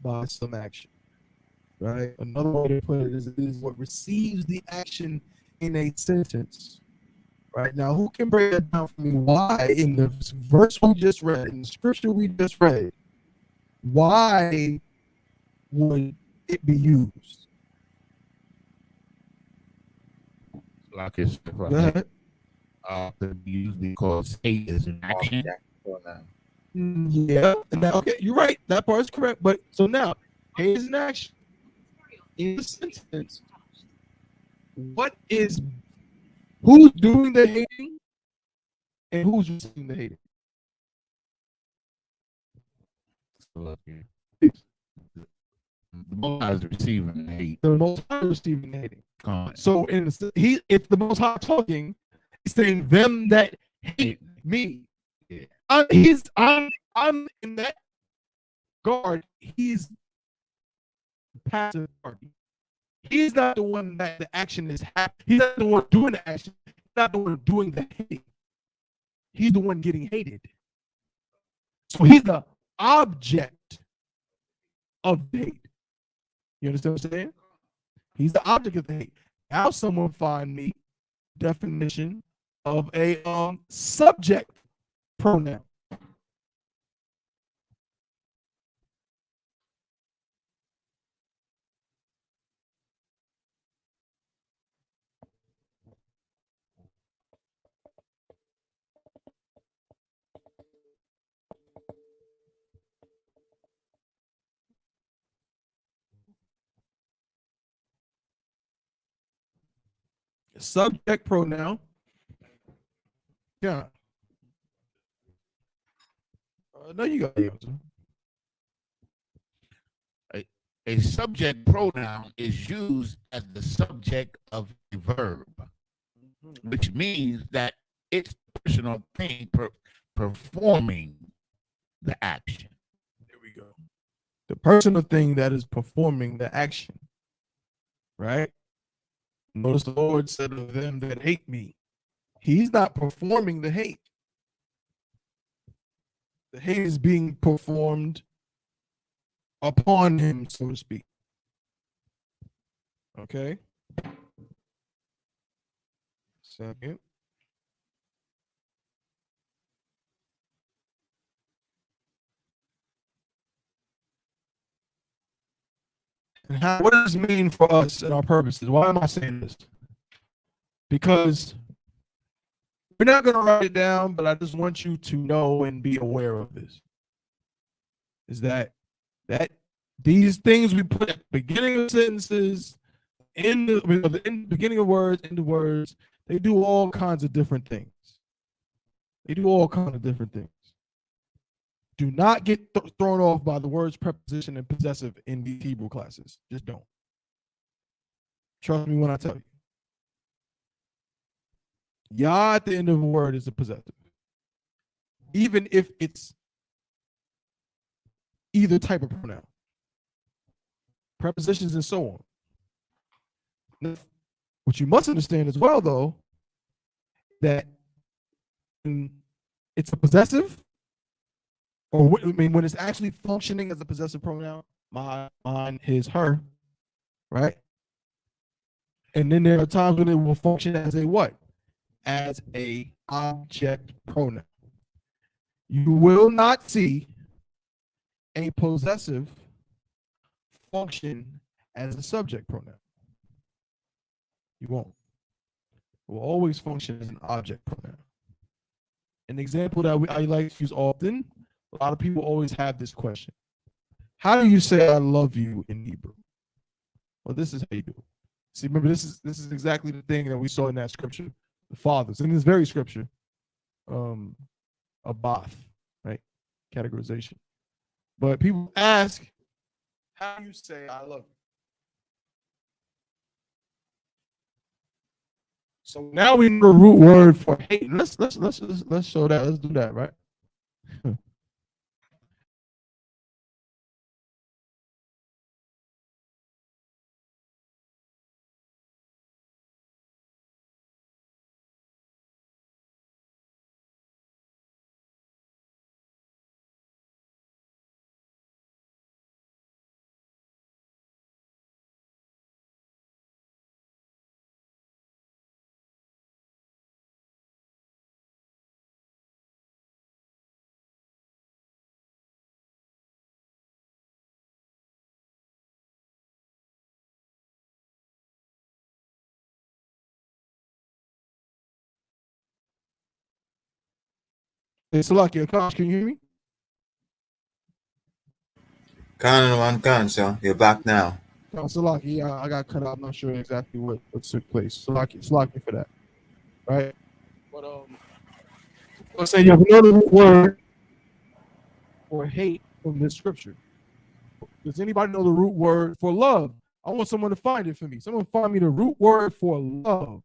by some action. Right? Another way to put it is what receives the action in a sentence. Right? Now, who can break that down for me? Why in the verse we just read, in the scripture we just read, why would it be used? Like it's Go ahead. to be used because hate is an action. Object pronoun. Yeah. Now, okay, you're right. That part is correct. But so now, hate is an action. In the sentence, who's doing the hating and who's receiving the hating? So, the Most High is receiving hate. The Most High is receiving the hating. Con. So if the Most High talking, he's saying them that hate me. Yeah. I'm in that guard. He's the passive party. He's not the one that the action is happening. He's not the one doing the action. He's not the one doing the hating. He's the one getting hated. So he's the object of the hate. You understand what I'm saying? He's the object of the hate. Now someone find me definition of a subject pronoun. Subject pronoun. Yeah. No, you got the answer. A subject pronoun is used as the subject of a verb, which means that it's the person or thing performing the action. There we go. The person or thing that is performing the action. Right? Notice the Lord said of them that hate me. He's not performing the hate. The hate is being performed upon him, so to speak. Okay. Second. And what does this mean for us and our purposes? Why am I saying this? Because we're not going to write it down, but I just want you to know and be aware of this. Is that these things we put at the beginning of sentences, in the beginning of words, into words, they do all kinds of different things. They do all kinds of different things. Do not get thrown off by the words preposition and possessive in these Hebrew classes. Just don't. Trust me when I tell you. Yah at the end of a word is a possessive. Even if it's either type of pronoun. Prepositions and so on. Now, what you must understand as well, though, that it's a possessive, or when it's actually functioning as a possessive pronoun, mine, his, her, right? And then there are times when it will function as a what? As a object pronoun. You will not see a possessive function as a subject pronoun. You won't. It will always function as an object pronoun. An example that I like to use often, a lot of people always have this question. How do you say I love you in Hebrew? Well, this is how you do it. See, remember, this is exactly the thing that we saw in that scripture. The fathers, in this very scripture, a both, right? Categorization. But people ask, how do you say I love you? So now we know the root word for hate. Let's show that. Let's do that, right? Hey, Salaki, Akash, can you hear me? Can and one can, so you're back now. Salaki, I got cut out. I'm not sure exactly what took place. Salaki for that, right? But I'm saying you have another root word for hate from this scripture. Does anybody know the root word for love? I want someone to find it for me. Someone find me the root word for love.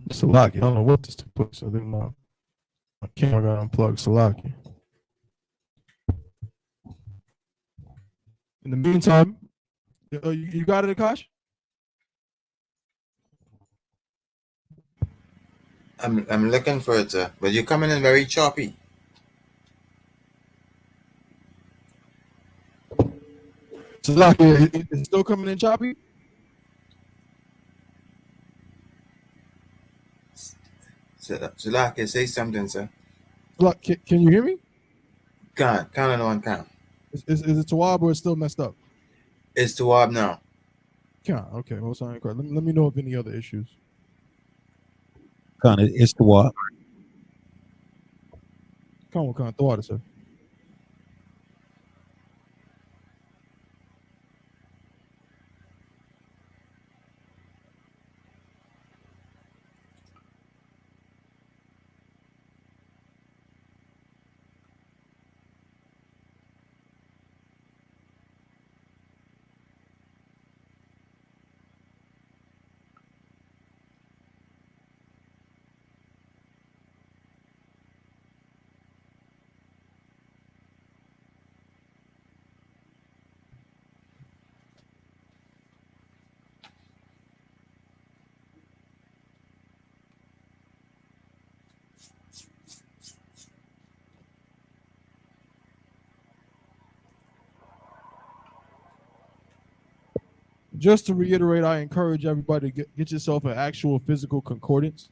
Salaki. I don't know what this took place. I think my camera got unplugged. Salaki. In the meantime, you got it, Akash? I'm looking for it, sir. But you're coming in very choppy. Salaki, it's still coming in choppy? Sulaki, say something, sir. Salaki, can you hear me? Can and one can. Is it Tawab or it's still messed up? It's Tawab now. Can. Okay, well, sorry. Let me know if any other issues. Kind of, it's the what? Come on, the water, sir. Just to reiterate, I encourage everybody to get yourself an actual physical concordance.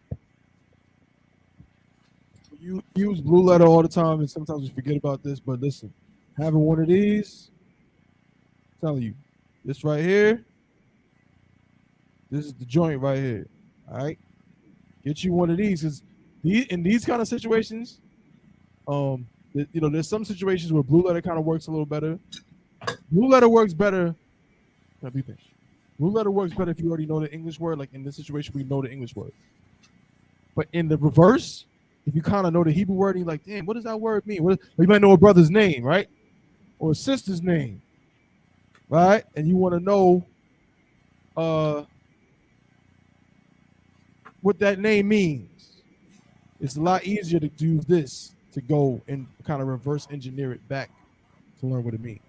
You use blue letter all the time, and sometimes we forget about this. But listen, having one of these, I'm telling you, this right here, this is the joint right here. All right, get you one of these, because in these kind of situations, there's some situations where blue letter kind of works a little better. Blue letter works better. What do you think? Blue letter works better if you already know the English word. Like in this situation, we know the English word. But in the reverse, if you kind of know the Hebrew word, you're like, damn, what does that word mean? You might know a brother's name, right? Or a sister's name, right? And you want to know what that name means. It's a lot easier to do this, to go and kind of reverse engineer it back to learn what it means.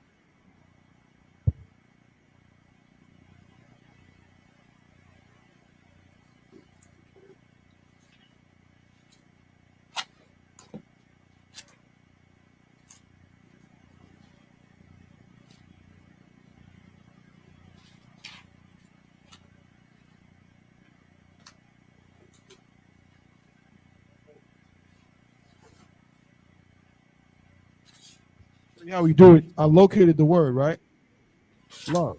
See how we do it? I located the word, right? Love.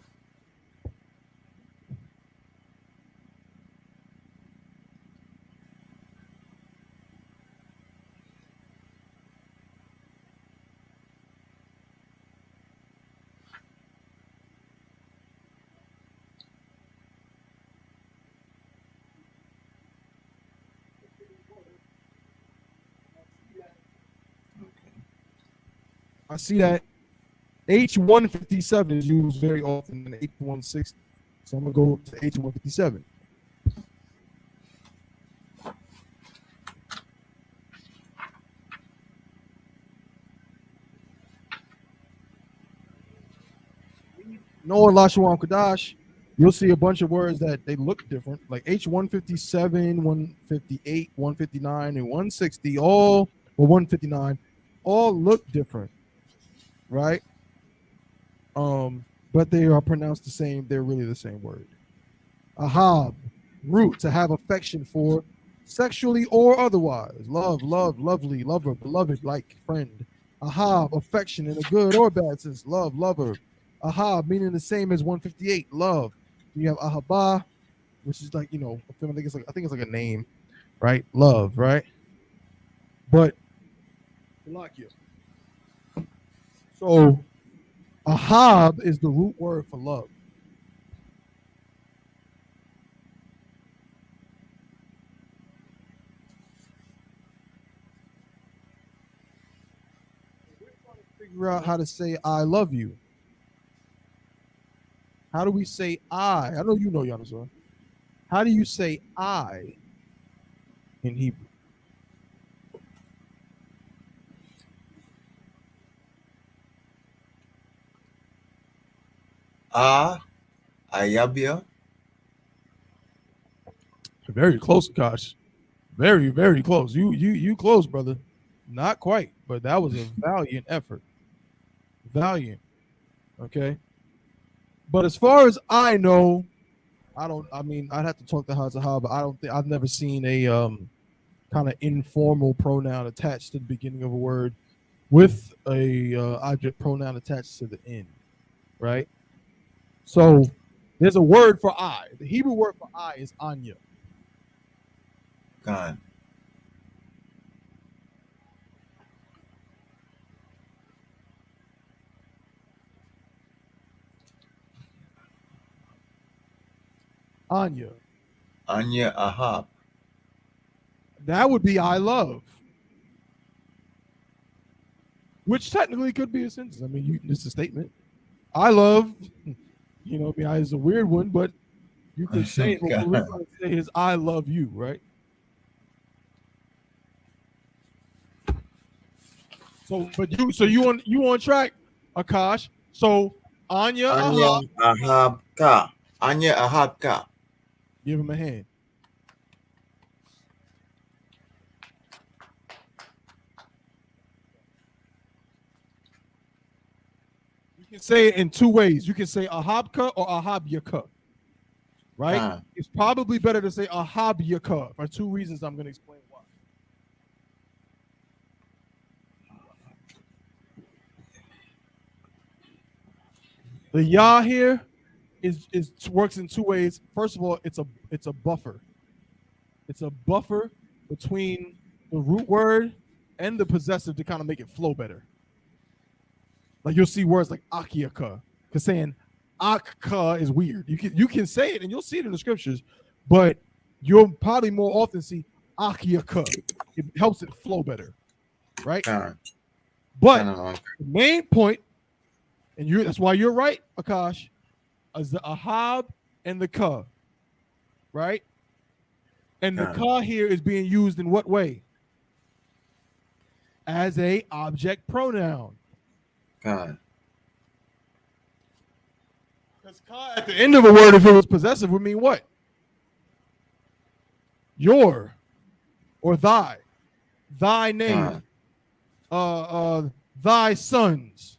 I see that H157 is used very often in H160. So I'm gonna go to H157. Knowing Lashawan Qadash, you'll see a bunch of words that they look different, like H157, 158, 159, and 160, all or 159, all look different, right? But they are pronounced the same. They're really the same word. Ahab, root, to have affection for, sexually or otherwise. Love, love, lovely, lover, beloved, like, friend. Ahab, affection in a good or bad sense. Love, lover. Ahab, meaning the same as 158, love. You have Ahabah, which is like, I think it's like a name, right? Love, right? But so Ahab is the root word for love. We're trying to figure out how to say I love you. How do we say I? I know you know, Yamazor. How do you say I in Hebrew? Ayabia. Very close, Akash. Very, very close. You close, brother. Not quite, but that was a valiant effort. Valiant. Okay. But as far as I know, I'd have to talk to Hazahah, but I've never seen a kind of informal pronoun attached to the beginning of a word with a object pronoun attached to the end, right? So there's a word for I. The Hebrew word for I is Anya. God. Anya. Anya Ahab. That would be I love. Which technically could be a sentence. I mean, it's a statement. I love, it's a weird one, but you could say it. What we're trying to say is I love you, right? So, you on track, Akash. So Anya Ahab, Ahab Ka. Anya Ahab Ka. give him a hand. You can say it in two ways. You can say Ahabka or Ahabyaka, right? It's probably better to say Ahabyaka for two reasons. I'm going to explain why. The Yah here is works in two ways. First of all, it's a buffer. It's a buffer between the root word and the possessive to kind of make it flow better. Like you'll see words like Akiaka, because saying Akka is weird. You can say it and you'll see it in the scriptures, but you'll probably more often see Akiaka. It helps it flow better, right? But the main point, and that's why you're right, Akash, is the Ahab and the Ka, right? And the Ka here is being used in what way? As a object pronoun. God. Because Ka at the end of a word, if it was possessive, would mean what? Your or thy, thy name, thy sons.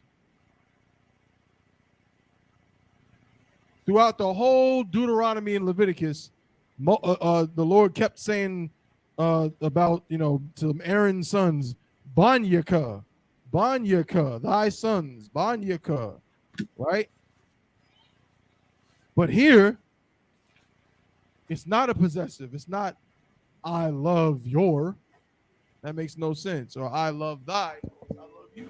Throughout the whole Deuteronomy and Leviticus, the Lord kept saying about to Aaron's sons, Banyaka, Banyaka, thy sons, Banyaka, right? But here, it's not a possessive. It's not I love your. That makes no sense. Or I love thy. I love you.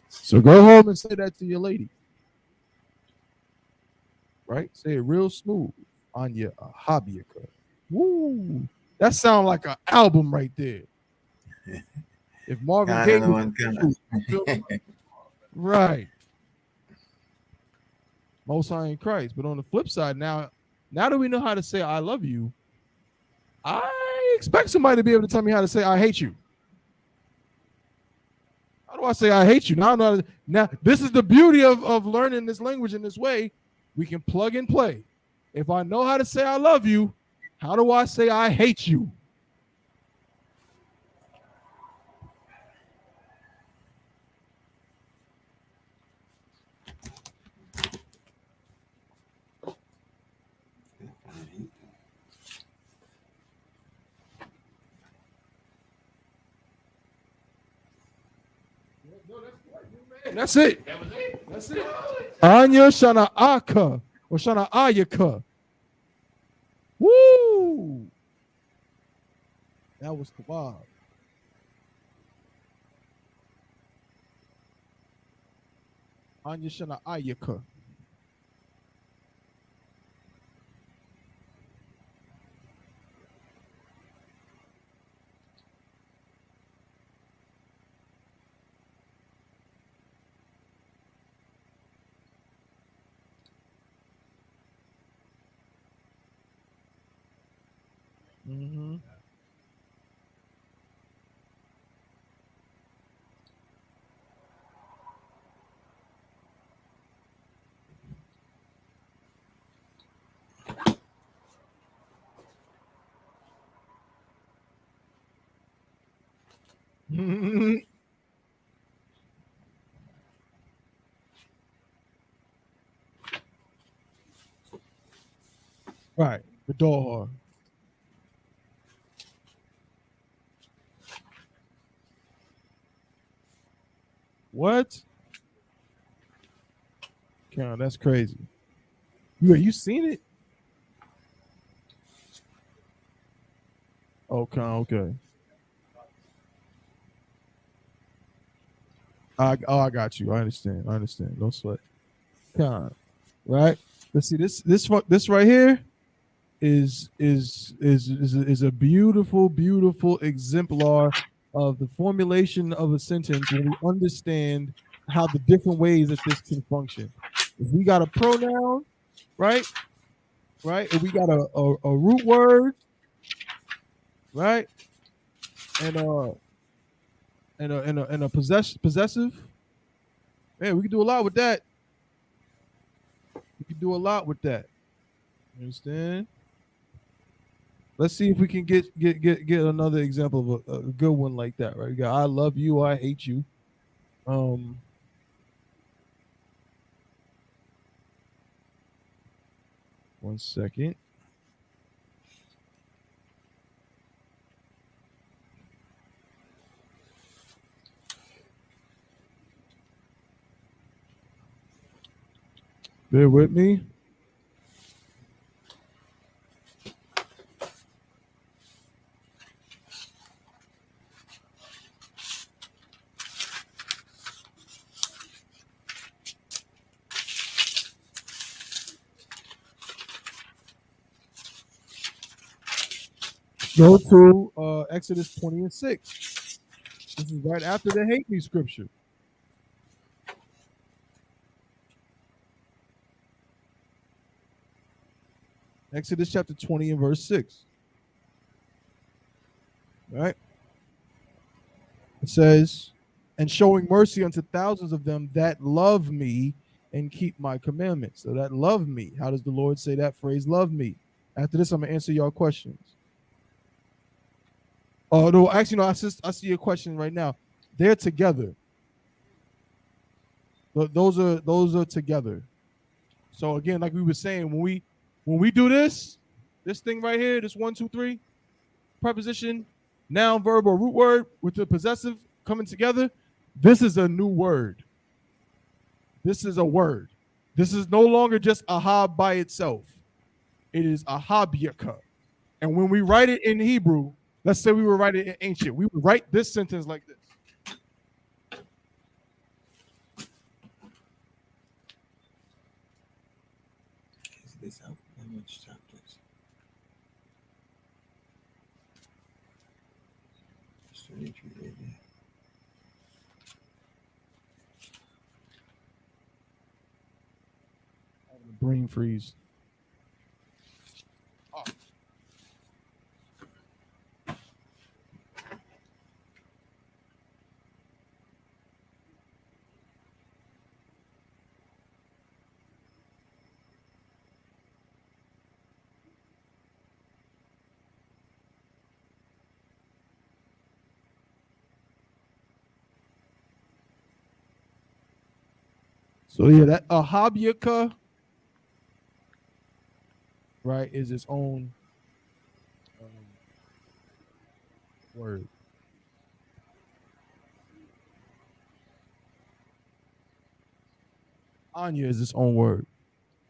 So go home and say that to your lady. Right? Say it real smooth on your hobbyaka. Woo! That sounds like an album right there. If Marvin Gaye Kinda was one kinda. right. Most High in Christ. But on the flip side, now that we know how to say I love you, I expect somebody to be able to tell me how to say I hate you. How do I say I hate you? Now this is the beauty of learning this language in this way. We can plug and play. If I know how to say I love you, how do I say I hate you? That's it. That's it. Anya Shana Aka or Shana Ayaka. Woo! That was the vibe. Anya Shana Ayaka. Mm-hmm. Right, the door. What? Count, that's crazy. You seen it? Okay. I got you. I understand. Don't sweat. Count. Right? Let's see this right here is a beautiful exemplar of the formulation of a sentence when we understand how the different ways that this can function. If we got a pronoun, right? If we got a root word, right? And a possessive. Man, we can do a lot with that. You understand? Let's see if we can get another example of a good one like that, right? We got I love you, I hate you. One second. Bear with me. Go to Exodus 20 and 6. This is right after the hate me scripture. Exodus chapter 20 and verse 6. Right? It says, and showing mercy unto thousands of them that love me and keep my commandments. So that love me. How does the Lord say that phrase, love me? After this, I'm going to answer y'all questions. Oh, no, actually, no, I see your question right now. They're together. Those are together. So again, like we were saying, when we do this thing right here, this 1, 2, 3 preposition, noun, verb, or root word with the possessive coming together, this is a new word. This is a word. This is no longer just a hob by itself. It is a habyaka. And when we write it in Hebrew, let's say we were writing it in ancient, we would write this sentence like this. Is this how much chapters? It's 23 right there. Brain freeze. So yeah, that ahabyaka, right, is its own word. Anya is its own word.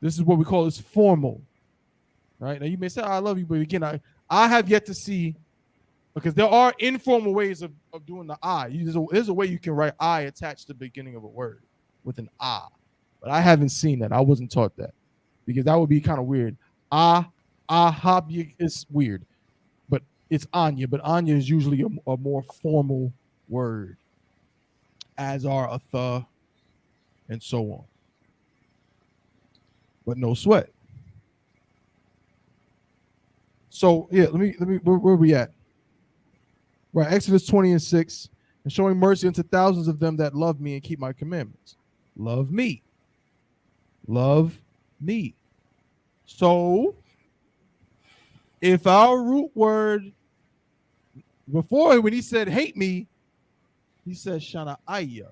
This is what we call this formal, right? Now you may say, "I love you," but again, I have yet to see, because there are informal ways of doing the I. There's a way you can write I attached to the beginning of a word with an I, but I haven't seen that. I wasn't taught that, because that would be kind of weird. Ahabya is weird, but it's Anya. But Anya is usually a more formal word, as are a the, and so on. But no sweat. So yeah, let me where are we at? Right, Exodus 20:6, and showing mercy unto thousands of them that love me and keep my commandments. Love me. Love me. So if our root word before, when he said hate me, he said shana aya.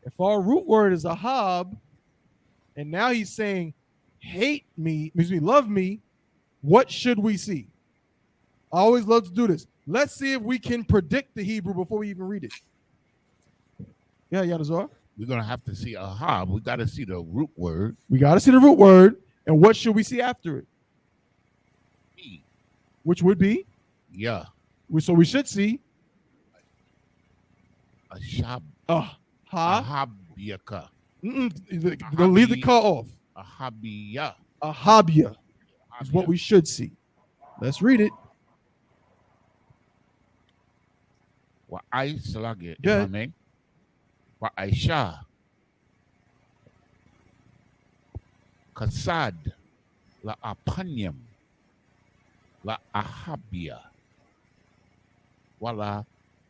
If our root word is a hob, and now he's saying hate me, love me, what should we see? I always love to do this. Let's see if we can predict the Hebrew before we even read it. Yeah, Yadazar. We're gonna have to see a hob. We got to see the root word. We got to see the root word, and what should we see after it? Me. Which would be? Yeah. So we should see A shab. ha. Ahabyaka. Don't leave the ka off. Ahabya. Ahabya is what we should see. Let's read it. Wa I salage. Good. If I may. Wa Aisha. Kasad. La apanyam. La ahabya. Wala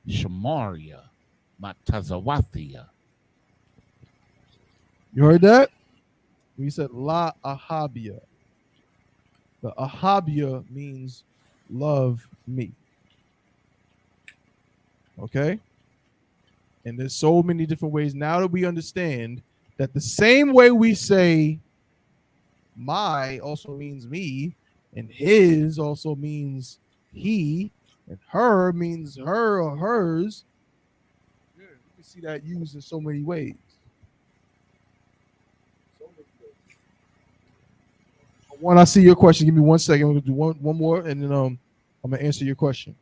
shamaria. Matazawathia. You heard that? We said la ahabia. The ahabia means love me. Okay? And there's so many different ways now that we understand that the same way we say my also means me, and his also means he, and her means her or hers. Yeah, you can see that used in so many ways. One, I see your question. Give me 1 second. We're gonna do one more, and then I'm gonna answer your question.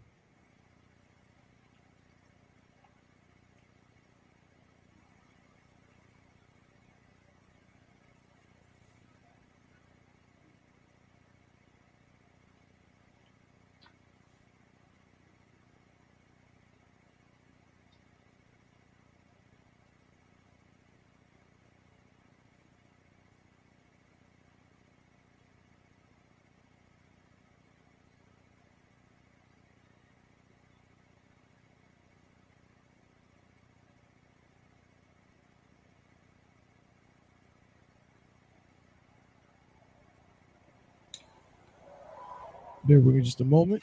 Bear with me just a moment.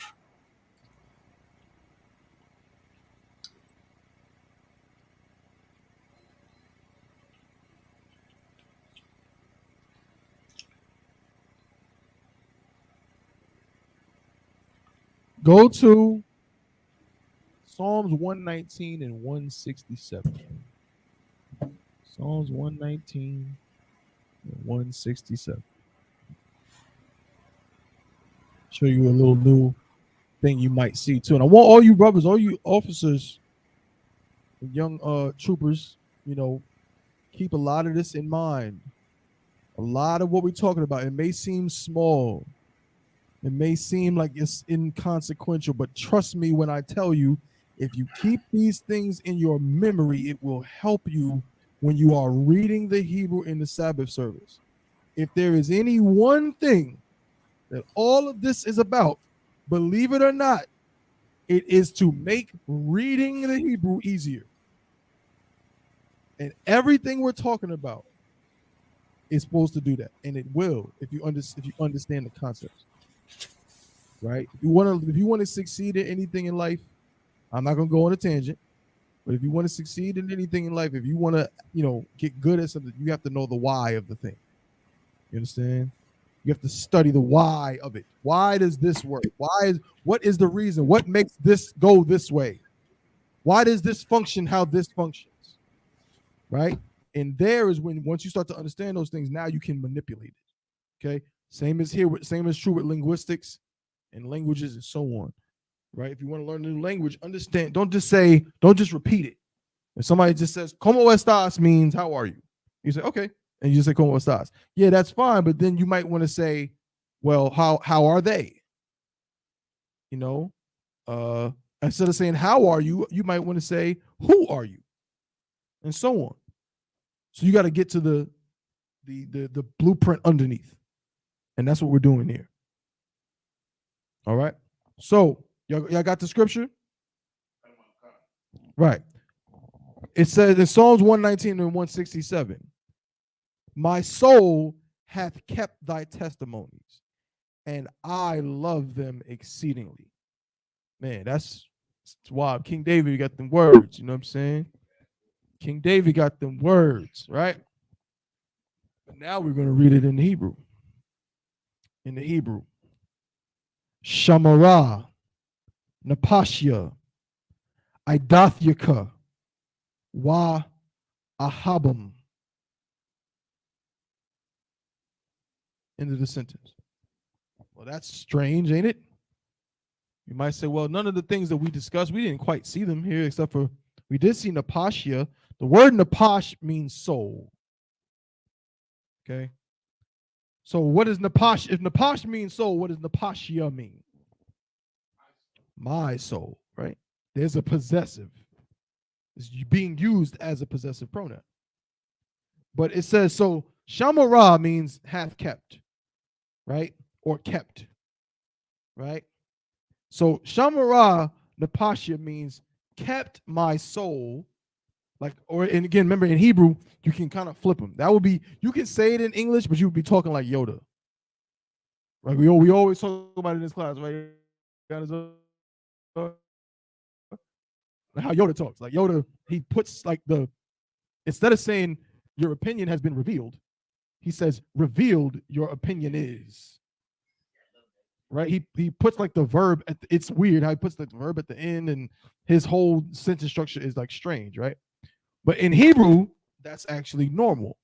Go to Psalms 119 and 167. Psalms 119 and 167. Show you a little new thing you might see too. And I want all you brothers, all you officers, young troopers, keep a lot of this in mind. A lot of what we're talking about, it may seem small. It may seem like it's inconsequential, but trust me when I tell you, if you keep these things in your memory, it will help you when you are reading the Hebrew in the Sabbath service. If there is any one thing that all of this is about, believe it or not, it is to make reading the Hebrew easier. And everything we're talking about is supposed to do that, and it will if you understand the concepts. Right? If you want to succeed in anything in life, I'm not gonna go on a tangent, but if you want to succeed in anything in life, if you want to, get good at something, you have to know the why of the thing. You understand? You have to study the why of it. Why does this work? What is the reason? What makes this go this way? Why does this function how this functions? Right? And there is when once you start to understand those things, now you can manipulate it. Okay. Same is true with linguistics and languages and so on. Right? If you want to learn a new language, understand. Don't just repeat it. If somebody just says, "Como estas" means how are you? You say, okay. And you just say "Como estas." Yeah, that's fine. But then you might want to say, well, how are they? Instead of saying how are you, you might want to say who are you? And so on. So you got to get to the blueprint underneath. And that's what we're doing here. All right. So y'all got the scripture? Right. It says in Psalms 119 and 167, my soul hath kept thy testimonies, and I love them exceedingly. Man, that's wild. King David got them words, you know what I'm saying? King David got them words, right? But now we're going to read it in Hebrew. In the Hebrew. Shamara, Napashia, Idathyaka, Wa Ahabam. End of the sentence. Well, that's strange, ain't it? You might say, well, none of the things that we discussed, we didn't quite see them here, except for we did see Napashia. The word Napash means soul. Okay. So what is Napash? If Napash means soul, what does Napashia mean? My soul, right? There's a possessive. It's being used as a possessive pronoun. But it says, so Shamara means hath kept, right? Or kept, right? So Shamara Napashia means kept my soul. And again, remember in Hebrew, you can kind of flip them. That would be, you can say it in English, but you would be talking like Yoda. Right? We always talk about it in this class, right? How Yoda talks. Like Yoda, he puts instead of saying your opinion has been revealed, he says revealed your opinion is. Right? He puts the verb it's weird how he puts the verb at the end, and his whole sentence structure is strange, right? But in Hebrew, that's actually normal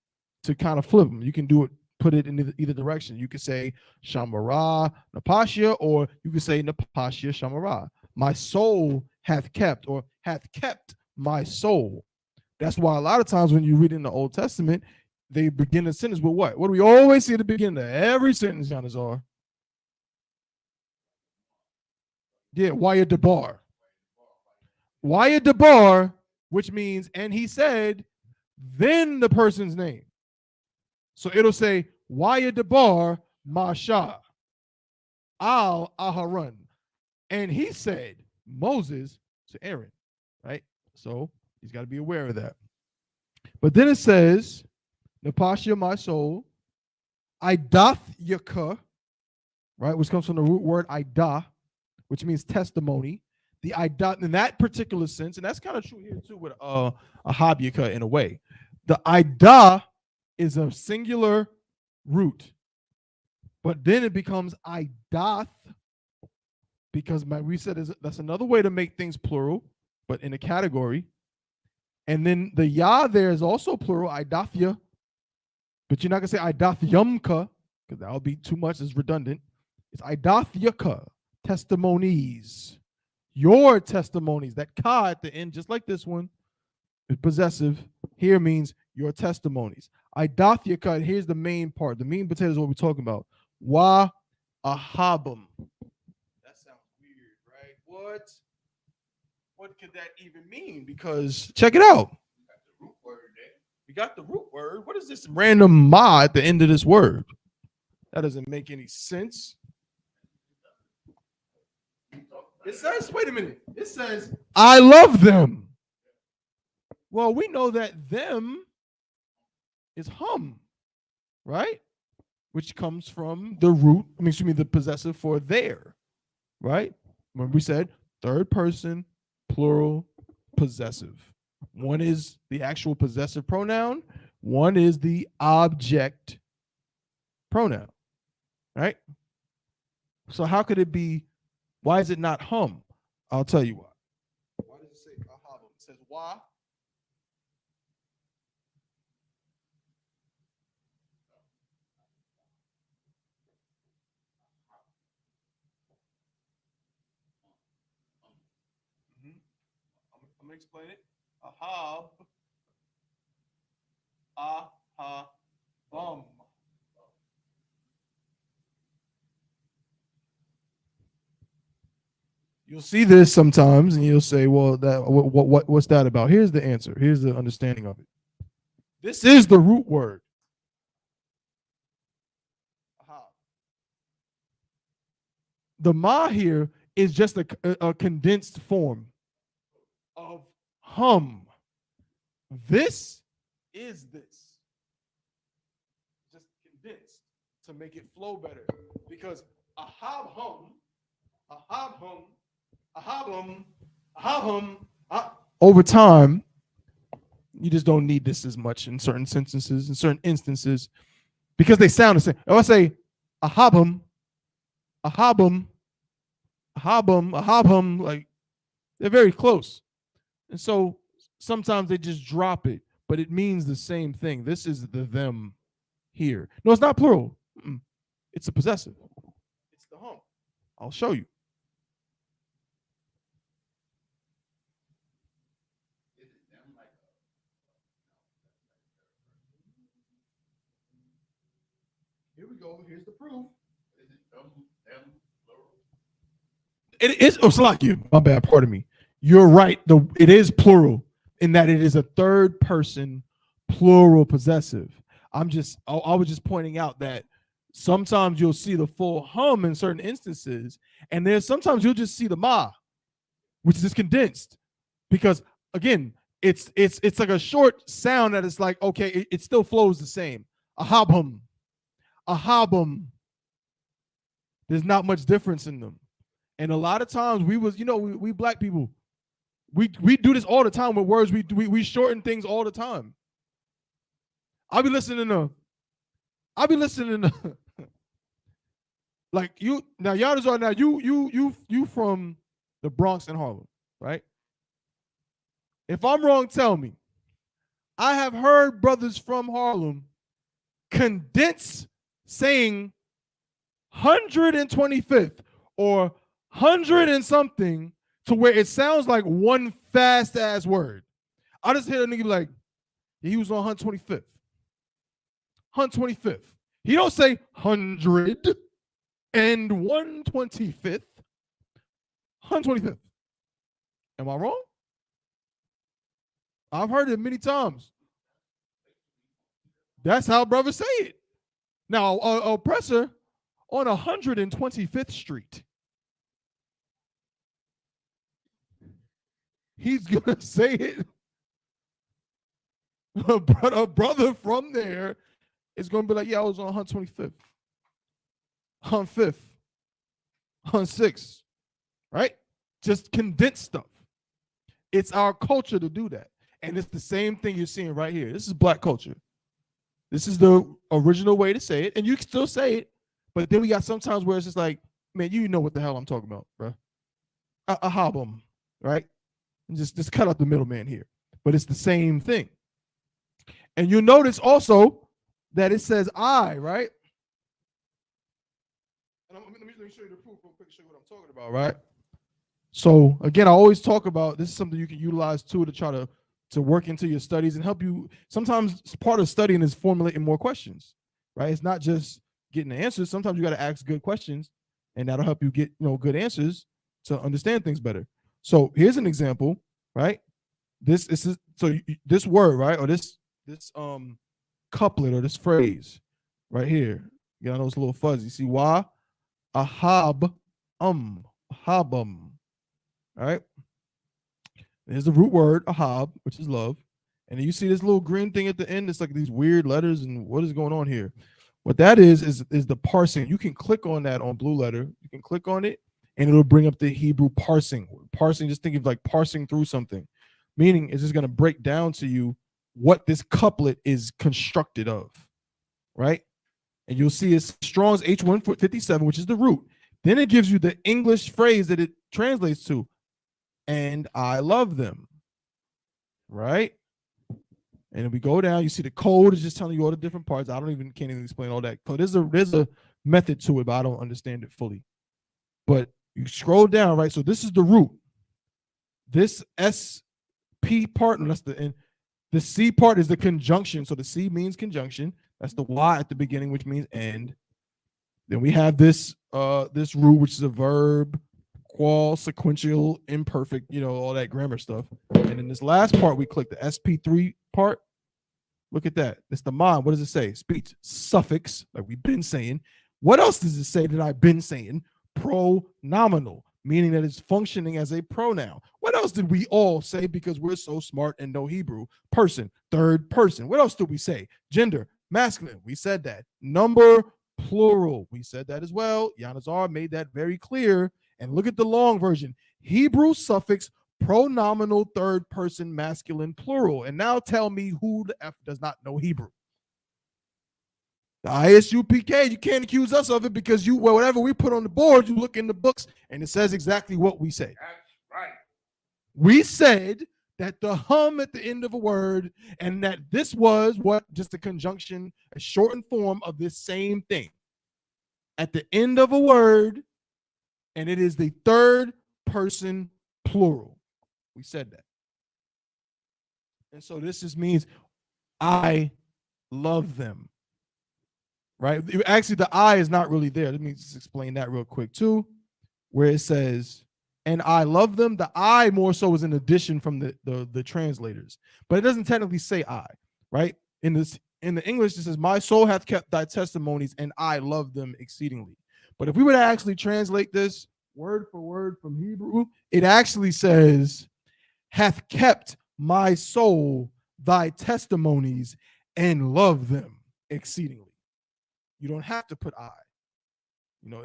to kind of flip them. You can put it in either direction. You could say Shamara Napashia, or you could say Napashia Shamara. My soul hath kept, or hath kept my soul. That's why a lot of times when you read in the Old Testament, they begin a sentence with what? What do we always see at the beginning of every sentence, Janazar? Yeah, Waya Debar. Waya Debar, which means, and he said, then the person's name. So it'll say, Waya Debar Masha Al Aharon. And he said, Moses to Aaron, right? So he's got to be aware of that. But then it says, Napashia, my soul, Idath Yaka, right? Which comes from the root word Idah, which means testimony. The Idah, in that particular sense, and that's kind of true here too with a Habyaka in a way. The Idah is a singular root, but then it becomes Idath, because we said that's another way to make things plural, but in a category. And then the ya there is also plural, idathya, but you're not gonna say idathyumka because that would be too much. It's redundant. It's idathyaka, testimonies, your testimonies. That ka at the end, just like this one, is possessive. Here means your testimonies. Idathyaka. Here's the main part. The meat and potatoes is what we're talking about. Wa ahabam. That sounds weird, right? What could that even mean? Because check it out. We got the root word. What is this random ma at the end of this word? That doesn't make any sense. It says, wait a minute. It says, I love them. Well, we know that them is hum, right? Which comes from the root, the possessive for there, right? When we said third person, plural, possessive. One is the actual possessive pronoun. One is the object pronoun, right? So how could it be, why is it not hum? I'll tell you why. Why does it say ahabam? It says why? I'm gonna explain it. Ahab, ahabam. You'll see this sometimes, and you'll say, "Well, what's that about?" Here's the answer. Here's the understanding of it. This is the root word. The ma here is just a condensed form of hum. This is this. Just condensed to make it flow better. Because ahab hum, over time, you just don't need this as much in certain instances, because they sound the same. If I say ahabum, like they're very close. And so sometimes they just drop it, but it means the same thing. This is the them here. No, it's not plural. It's a possessive. It's the hum. I'll show you. Here we go. Here's the proof. It is. Oh, Salaki, my bad. Pardon me. You're right. It is plural in that it is a third person plural possessive. I was just pointing out that sometimes you'll see the full hum in certain instances, and there's sometimes you'll just see the ma, which is just condensed, because again, it's like a short sound that is like, okay, it still flows the same. Ahabum. There's not much difference in them. And a lot of times we black people, we do this all the time with words. We shorten things all the time. I'll be listening to like you now, Yadazar, now you from the Bronx and Harlem, right? If I'm wrong, tell me. I have heard brothers from Harlem condense saying 125th or 100 and something to where it sounds like one fast ass word. I just hear a nigga be like, yeah, he was on 125th. 125th. He don't say 100 and 125th. 125th. Am I wrong? I've heard it many times. That's how brothers say it. Now, oppressor on 125th Street, he's gonna say it. A brother from there is gonna be like, yeah, I was on 125th, on 5th, on 6th, right? Just condense stuff. It's our culture to do that. And it's the same thing you're seeing right here. This is black culture. This is the original way to say it, and you can still say it, but then we got sometimes where it's just like, Man, you know what the hell I'm talking about, bro. A habum, right? And just cut out the middleman here. But it's the same thing. And you notice also that it says I, right? And let me show you the proof real quick, show you what I'm talking about, right? So again, I always talk about this is something you can utilize too to try to work into your studies and help you. Sometimes part of studying is formulating more questions, right? It's not just getting the answers. Sometimes you got to ask good questions, and that'll help you get good answers to understand things better. So here's an example, right? This is this word, right, or this couplet or this phrase right here. You know, those little fuzzy. See why? Habum. All right. There's the root word, ahab, which is love. And then you see this little green thing at the end. It's like these weird letters. And what is going on here? What that is the parsing. You can click on that on Blue Letter. You can click on it, and it'll bring up the Hebrew parsing. Parsing, just think of like parsing through something. Meaning it's just going to break down to you what this couplet is constructed of, right? And you'll see it's Strong's H157, which is the root. Then it gives you the English phrase that it translates to, and I love them, right? And if we go down, you see the code is just telling you all the different parts. Can't even explain all that. So there's a method to it, but I don't understand it fully. But you scroll down, right? So this is the root. This SP part, and that's the C part is the conjunction. So the C means conjunction. That's the Y at the beginning, which means end. Then we have this root, which is a verb, qual, sequential, imperfect, all that grammar stuff. And in this last part, we click the SP3 part. Look at that. It's the mind. What does it say? Speech. Suffix, like we've been saying. What else does it say that I've been saying? Pronominal, meaning that it's functioning as a pronoun. What else did we all say because we're so smart and know Hebrew? Person, third person. What else did we say? Gender, masculine. We said that. Number, plural. We said that as well. Yanazar made that very clear. And look at the long version. Hebrew suffix, pronominal, third person, masculine, plural. And now tell me who the F does not know Hebrew. The ISUPK, you can't accuse us of it because whatever we put on the board, you look in the books and it says exactly what we say. That's right. We said that the hum at the end of a word and that this was just a conjunction, a shortened form of this same thing. At the end of a word, and it is the third person plural. We said that. And so this just means I love them. Right? Actually, the I is not really there. Let me just explain that real quick too. Where it says, and I love them, the I more so is an addition from the translators. But it doesn't technically say I, right? In the English, it says, my soul hath kept thy testimonies, and I love them exceedingly. But if we were to actually translate this word for word from Hebrew, it actually says, hath kept my soul thy testimonies and love them exceedingly. You don't have to put I.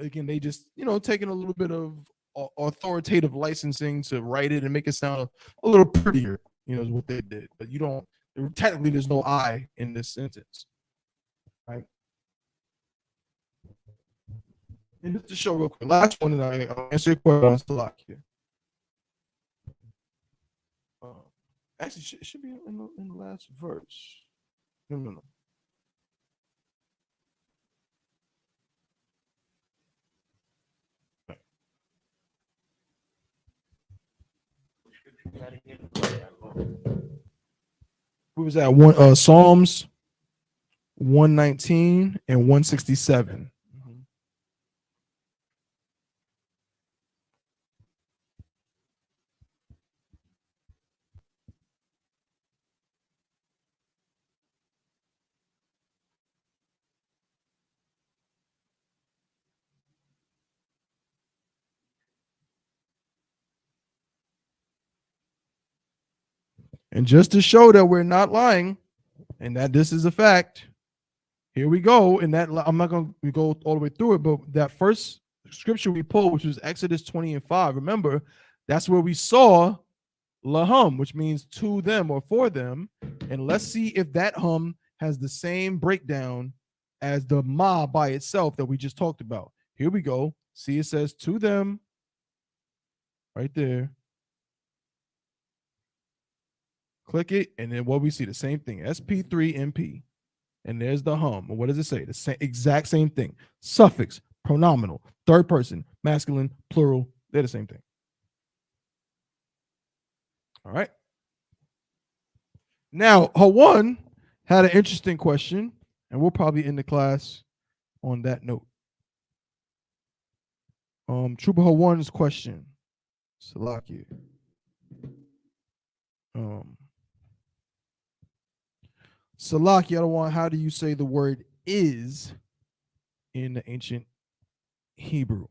Again, they just, taking a little bit of authoritative licensing to write it and make it sound a little prettier, is what they did. But technically there's no I in this sentence, right? And just to show real quick, last one, and I'll answer your question. It's a lot here. Actually, it should be in the last verse. No. Who was that? Psalms 119 and 167. And just to show that we're not lying and that this is a fact, here we go. And that I'm not going to go all the way through it, but that first scripture we pulled, which was Exodus 20:5, remember, that's where we saw lahum, which means to them or for them. And let's see if that hum has the same breakdown as the ma by itself that we just talked about. Here we go. See, it says to them right there. Click it, and then what we see, the same thing, SP3MP. And there's the hum. What does it say? The same, exact same thing. Suffix, pronominal, third person, masculine, plural. They're the same thing. All right. Now, Hawan had an interesting question, and we'll probably end the class on that note. Trooper Hawan's question. Salakia. Salakia, Hawan, how do you say the word is in the ancient Hebrew?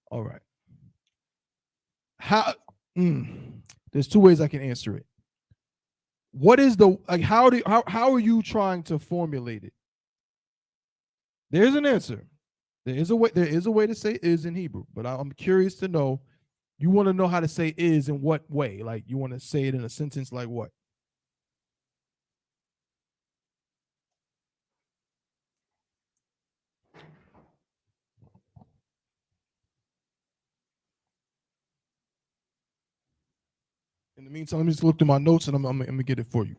All right. There's two ways I can answer it. What is the how are you trying to formulate it? There's an answer. There is a way to say is in Hebrew, but I'm curious to know, you want to know how to say is in what way? Like, you want to say it in a sentence like what? In the meantime, let me just look through my notes, and I'm gonna get it for you.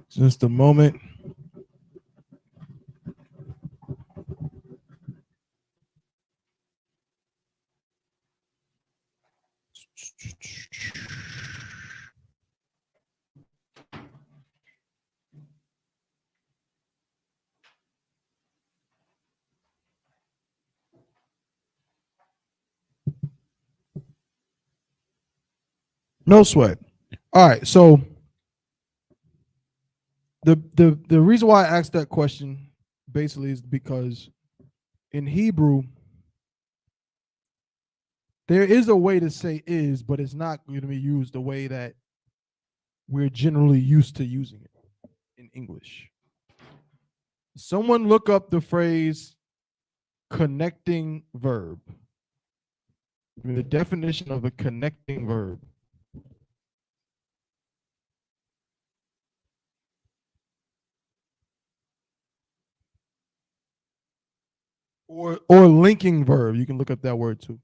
Just a moment. No sweat. All right, so the reason why I asked that question basically is because in Hebrew there is a way to say is, but it's not going to be used the way that we're generally used to using it in English. Someone look up the phrase connecting verb. The definition of a connecting verb. Or linking verb. You can look up that word too.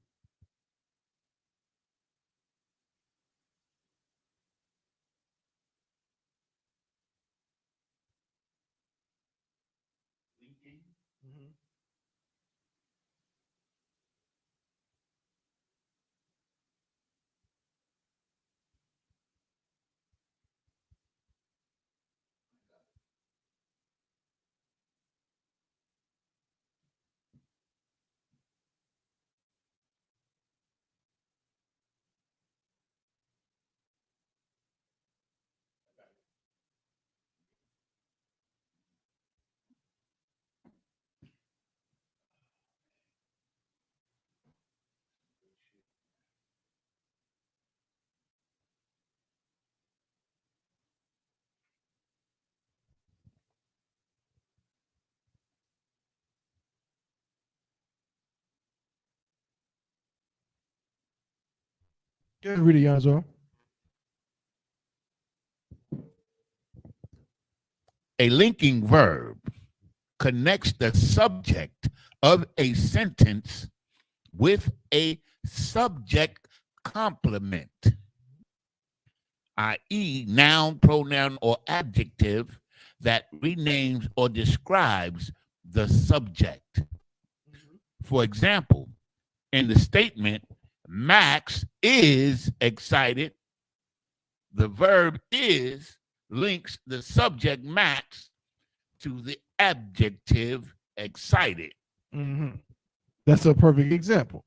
Go ahead, read it, Yanzo. A linking verb connects the subject of a sentence with a subject complement, i.e., noun, pronoun, or adjective that renames or describes the subject. For example, in the statement, Max is excited, the verb is links the subject Max to the adjective excited. Mm-hmm. That's a perfect example.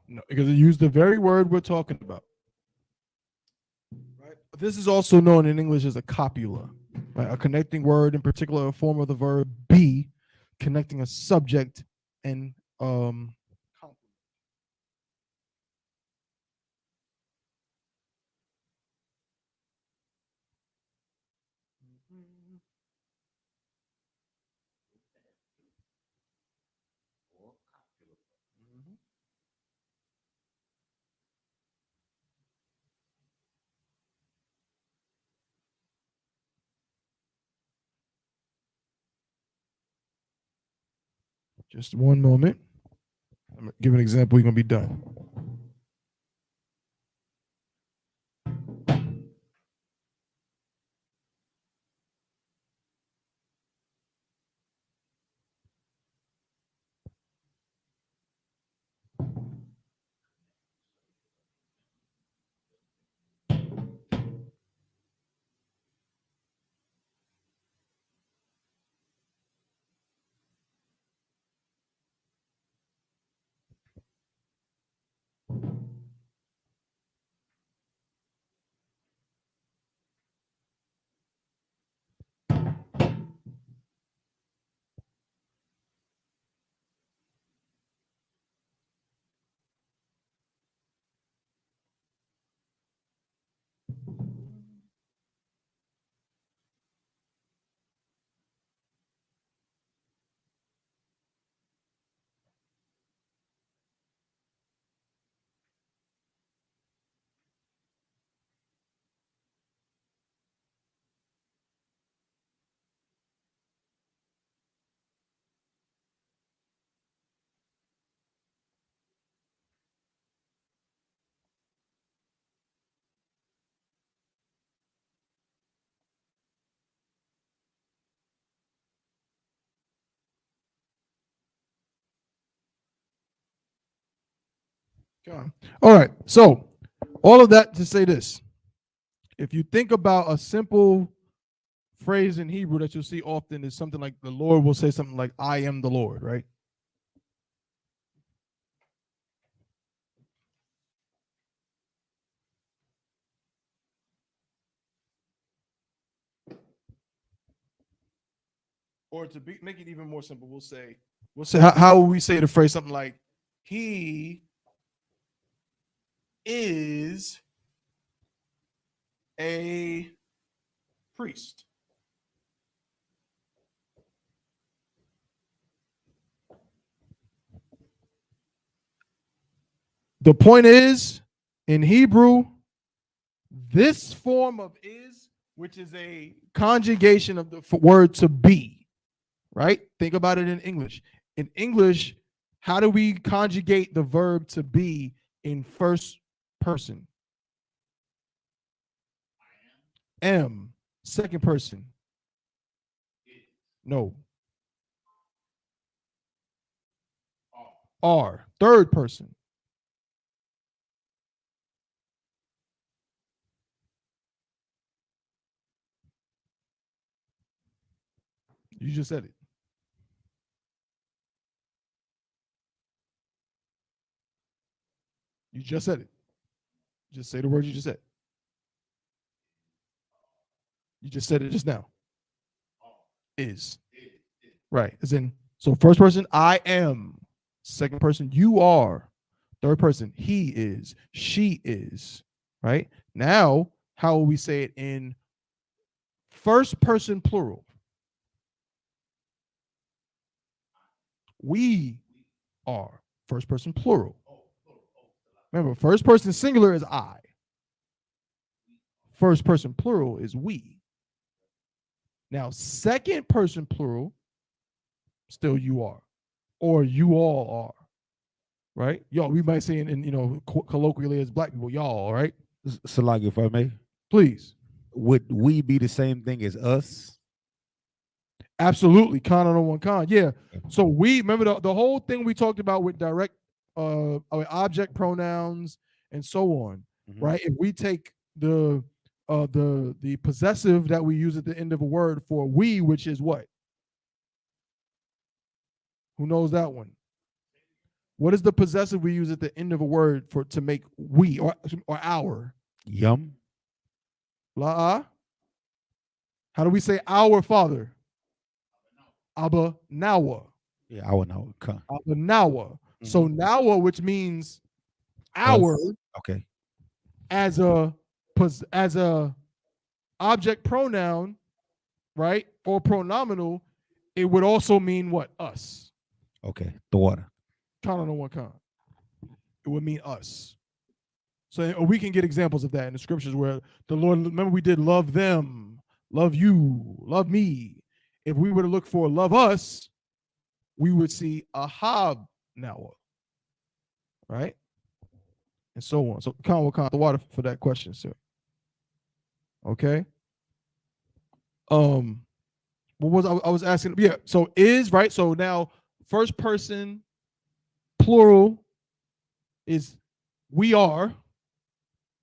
No, because it used the very word we're talking about. Right? This is also known in English as a copula, right? A connecting word, in particular, a form of the verb be, connecting a subject and complement. Just one moment. I'm gonna give an example. You're gonna be done. All right. So, all of that to say this. If you think about a simple phrase in Hebrew that you'll see often is something like the Lord will say something like, I am the Lord, right? Or to make it even more simple, we'll say how will we say the phrase something like, he is a priest. The point is, in Hebrew, this form of is, which is a conjugation of the word to be, right? Think about it in English. In English, how do we conjugate the verb to be in first person? Am. Second person. No. are. Third person. You just said it. You just said it. Just say the word you just said. You just said it just now. Is. Right. As in, so first person, I am. Second person, you are. Third person, he is. She is. Right? Now, how will we say it in first person plural? We are. First person plural. Remember, first person singular is I. First person plural is we. Now, second person plural, still you are, or you all are, right? Y'all, we might say in colloquially as black people, y'all, right? Salagi, if I may, Please. would we be the same thing as us? Absolutely. Con on one con. Yeah. So we remember the whole thing we talked about with direct object pronouns and so on, right? If we take the possessive that we use at the end of a word for we, which is what? Who knows that one? What is the possessive we use at the end of a word for to make we or our? Yum. La. How do we say our father? Abba Nawa. Yeah, I would know. Abba Nawa. So Nawa, which means our, okay, as a object pronoun, right, or pronominal, it would also mean what? Us. okay, the water. Count on one count. It would mean us. So we can get examples of that in the scriptures where the Lord, remember we did love them, love you, love me. If we were to look for love us, we would see ahab Nawa, right? And so on. So Khan will count the water for that question, sir. Okay. What was I was asking? Yeah. So is right. So now first person plural is we are.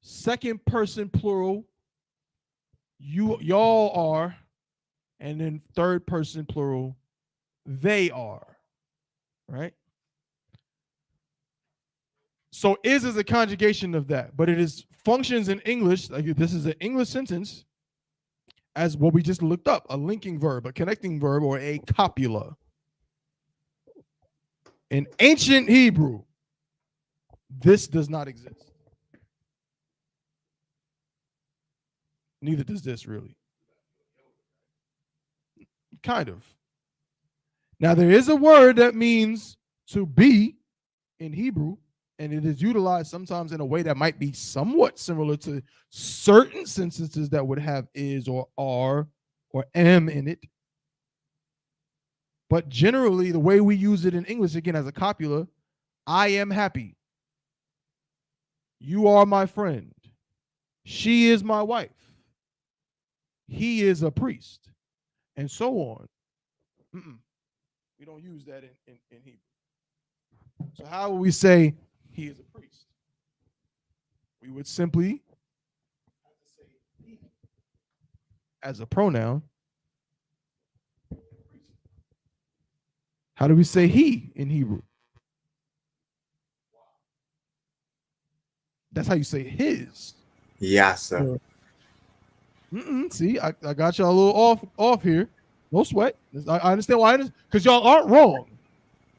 Second person plural, y'all are, and then third person plural, they are. Right? So is a conjugation of that, but it is functions in English, like this is an English sentence, as what we just looked up, a linking verb, a connecting verb, or a copula. In ancient Hebrew, this does not exist. Neither does this really. Kind of. Now, there is a word that means to be in Hebrew, and it is utilized sometimes in a way that might be somewhat similar to certain sentences that would have is or are or am in it. But generally, the way we use it in English, again, as a copula, I am happy. You are my friend. She is my wife. He is a priest. And so on. We don't use that in Hebrew. So how would we say he is a priest? We would simply have to say he as a pronoun. How do we say he in Hebrew? That's how you say his. Yes, sir. See, I got y'all a little off here. No sweat. I understand why. Because y'all aren't wrong.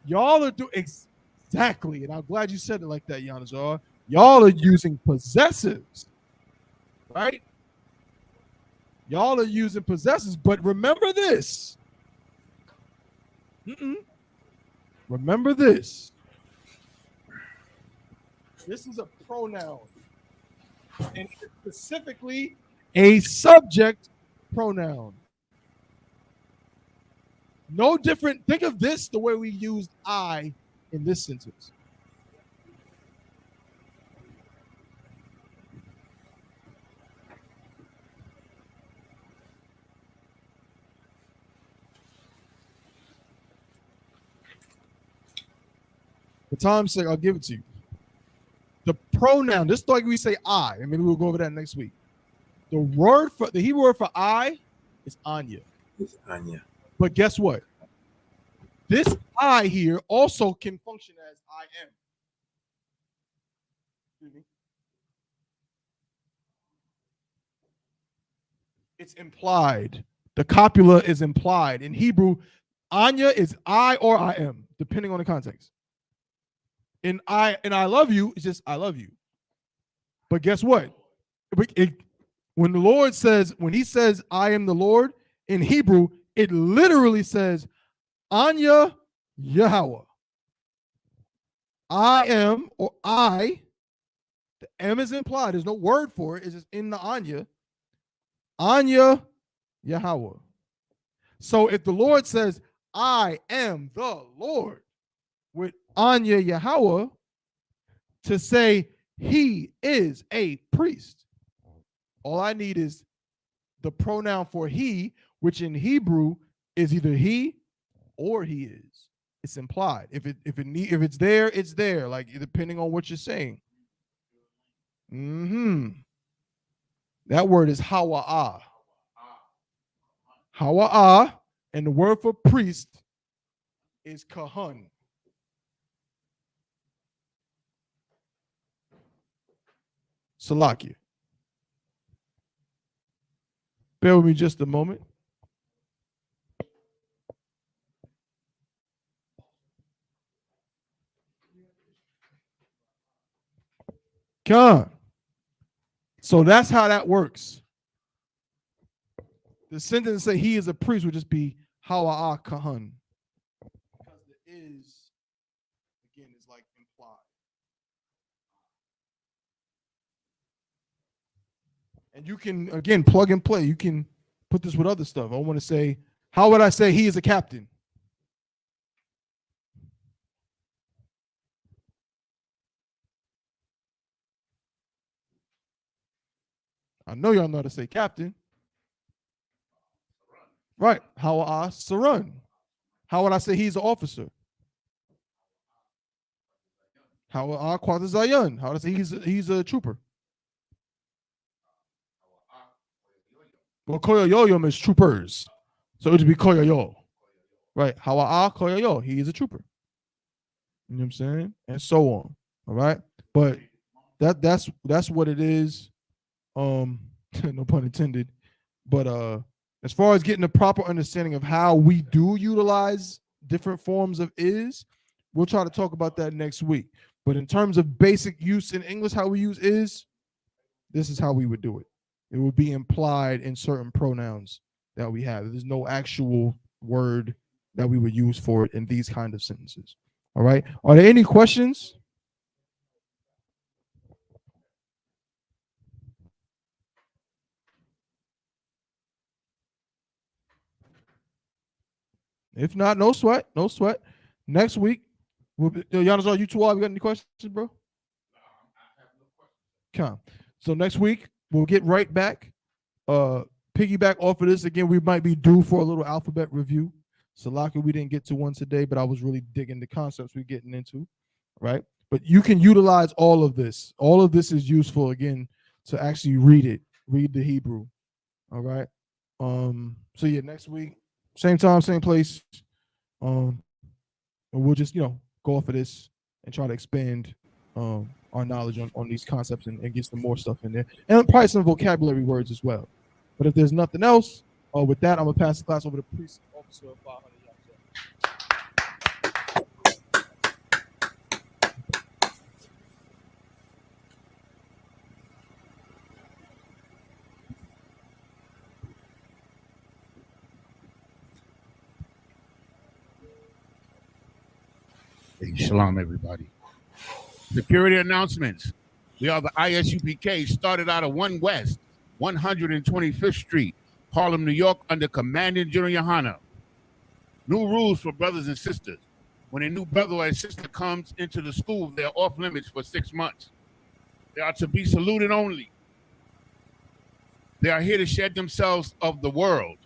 Y'all are doing exactly, and I'm glad you said it like that, Yanazar. Y'all are using possessives, right? Y'all are using possessives, but remember this. Remember this. This is a pronoun, and it's specifically a subject pronoun. No different. Think of this the way we used I in this sentence. For time's sake, I'll give it to you. The pronoun, just like we say I, and maybe we'll go over that next week. The Hebrew word for I is Anya. It's Anya. But guess what? This I here also can function as I am. Excuse me. It's implied. The copula is implied. In Hebrew, Anya is I or I am, depending on the context. In I love you, it's just I love you. But guess what? When the Lord says, when he says I am the Lord, in Hebrew, it literally says Anya Yahweh. I am, or I, the M is implied. There's no word for it. It's just in the Anya. Anya Yahweh. So if the Lord says, I am the Lord, with Anya Yahweh, to say he is a priest, all I need is the pronoun for he, which in Hebrew is either he or he is. It's implied. If it's there, it's there. Like depending on what you're saying. That word is hawa'ah. Hawa'ah, and the word for priest is kahan. Salakia. Bear with me just a moment. Khan. So that's how that works. The sentence say he is a priest would just be Hawa'ah Kahan. Because the is, again, is like implied. And you can, again, plug and play. You can put this with other stuff. I want to say, how would I say he is a captain? I know y'all know how to say captain. Right. Hawa'ah Sarun. How would I say he's an officer? Hawa'ah Qadash. How would I say he's a trooper? Well, Koyoyoyom is troopers. So it would be Koyoyo. Right. Hawa'ah Koyoyo. He is a trooper. You know what I'm saying? And so on. All right. But that's what it is. No pun intended. But as far as getting a proper understanding of how we do utilize different forms of is, we'll try to talk about that next week. But in terms of basic use in English, how we use is, this is how we would do it. It would be implied in certain pronouns that we have. There's no actual word that we would use for it in these kind of sentences. All right. Are there any questions? If not, no sweat, no sweat. Next week, we'll be, Giannis, you two all got any questions, bro? Come. So next week, we'll get right back. Piggyback off of this. Again, we might be due for a little alphabet review. Salaki, we didn't get to one today, but I was really digging the concepts we're getting into, right? But you can utilize all of this. All of this is useful, again, to actually read the Hebrew, all right? So yeah, next week, same time, same place. And we'll just, go off of this and try to expand our knowledge on these concepts and get some more stuff in there. And probably some vocabulary words as well. But if there's nothing else, with that, I'm going to pass the class over to Priest Officer of 500. Hey, shalom, everybody. Security announcements. We are the ISUPK, started out of 1 West, 125th Street, Harlem, New York, under Commandant General Yohana. New rules for brothers and sisters. When a new brother or a sister comes into the school, they are off limits for 6 months. They are to be saluted only. They are here to shed themselves of the world.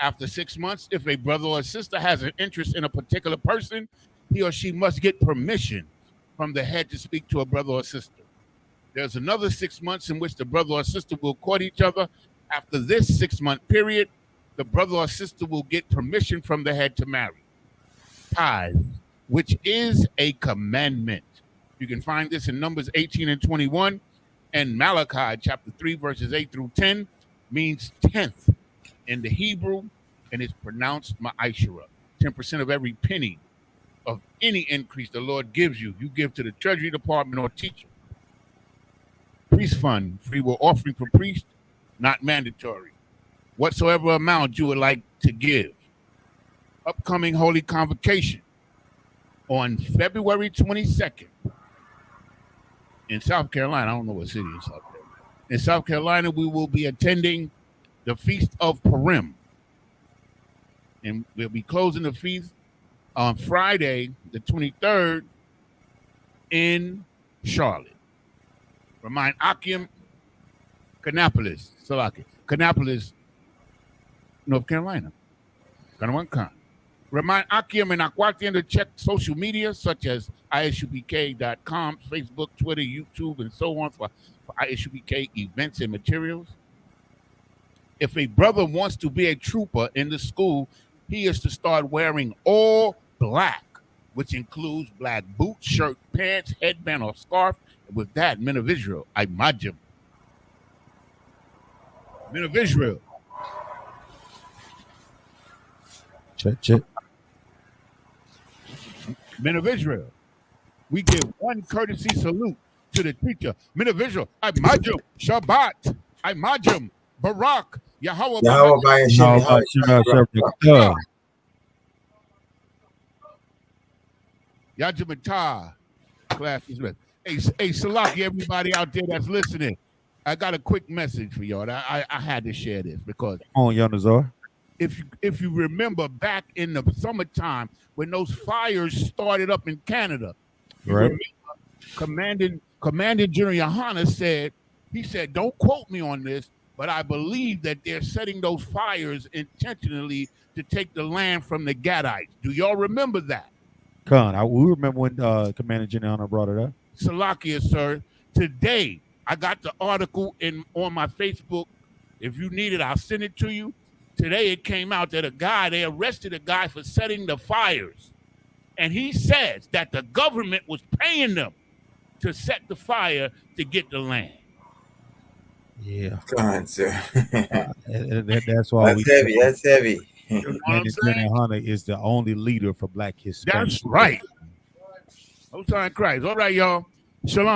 After 6 months, if a brother or sister has an interest in a particular person, he or she must get permission from the head to speak to a brother or sister. There's another 6 months in which the brother or sister will court each other. After this 6-month period, the brother or sister will get permission from the head to marry. Tithe, which is a commandment. You can find this in Numbers 18 and 21, and Malachi chapter 3, verses 8 through 10, means 10th in the Hebrew, and it's pronounced ma'ashera. 10% of every penny of any increase the Lord gives you, you give to the Treasury Department or teacher. Priest fund, free will offering for priest, not mandatory. Whatsoever amount you would like to give. Upcoming Holy Convocation on February 22nd in South Carolina. I don't know what city in South Carolina. In South Carolina, we will be attending the Feast of Purim. And we'll be closing the feast on Friday, the 23rd, in Charlotte. Remind Akiem, Kannapolis, North Carolina. Remind Akiem and Akwatian to check social media such as isupk.com, Facebook, Twitter, YouTube, and so on for ISUPK events and materials. If a brother wants to be a trooper in the school, he is to start wearing all black, which includes black boots, shirt, pants, headband, or scarf. And with that, men of Israel, I imagine. Men of Israel. Check. Men of Israel. We give one courtesy salute to the teacher. Men of Israel, I imagine. Shabbat, I imagine. Barak, Yahweh. Yajamatah. Class is with. Hey, Salaki, everybody out there that's listening, I got a quick message for y'all. I had to share this because on Yanazar. If you remember back in the summertime when those fires started up in Canada, right? Commanding General Yohana said, don't quote me on this, but I believe that they're setting those fires intentionally to take the land from the Gadites. Do y'all remember that? We remember when Commander General brought it up. Salakia, sir. Today, I got the article on my Facebook. If you need it, I'll send it to you. Today, it came out that they arrested a guy for setting the fires. And he says that the government was paying them to set the fire to get the land. Yeah. Come on, sir. That's why that's heavy. You know what I'm saying? Hunter is the only leader for Black Hispanic. That's right. Most time Christ. All right, y'all. Shalom.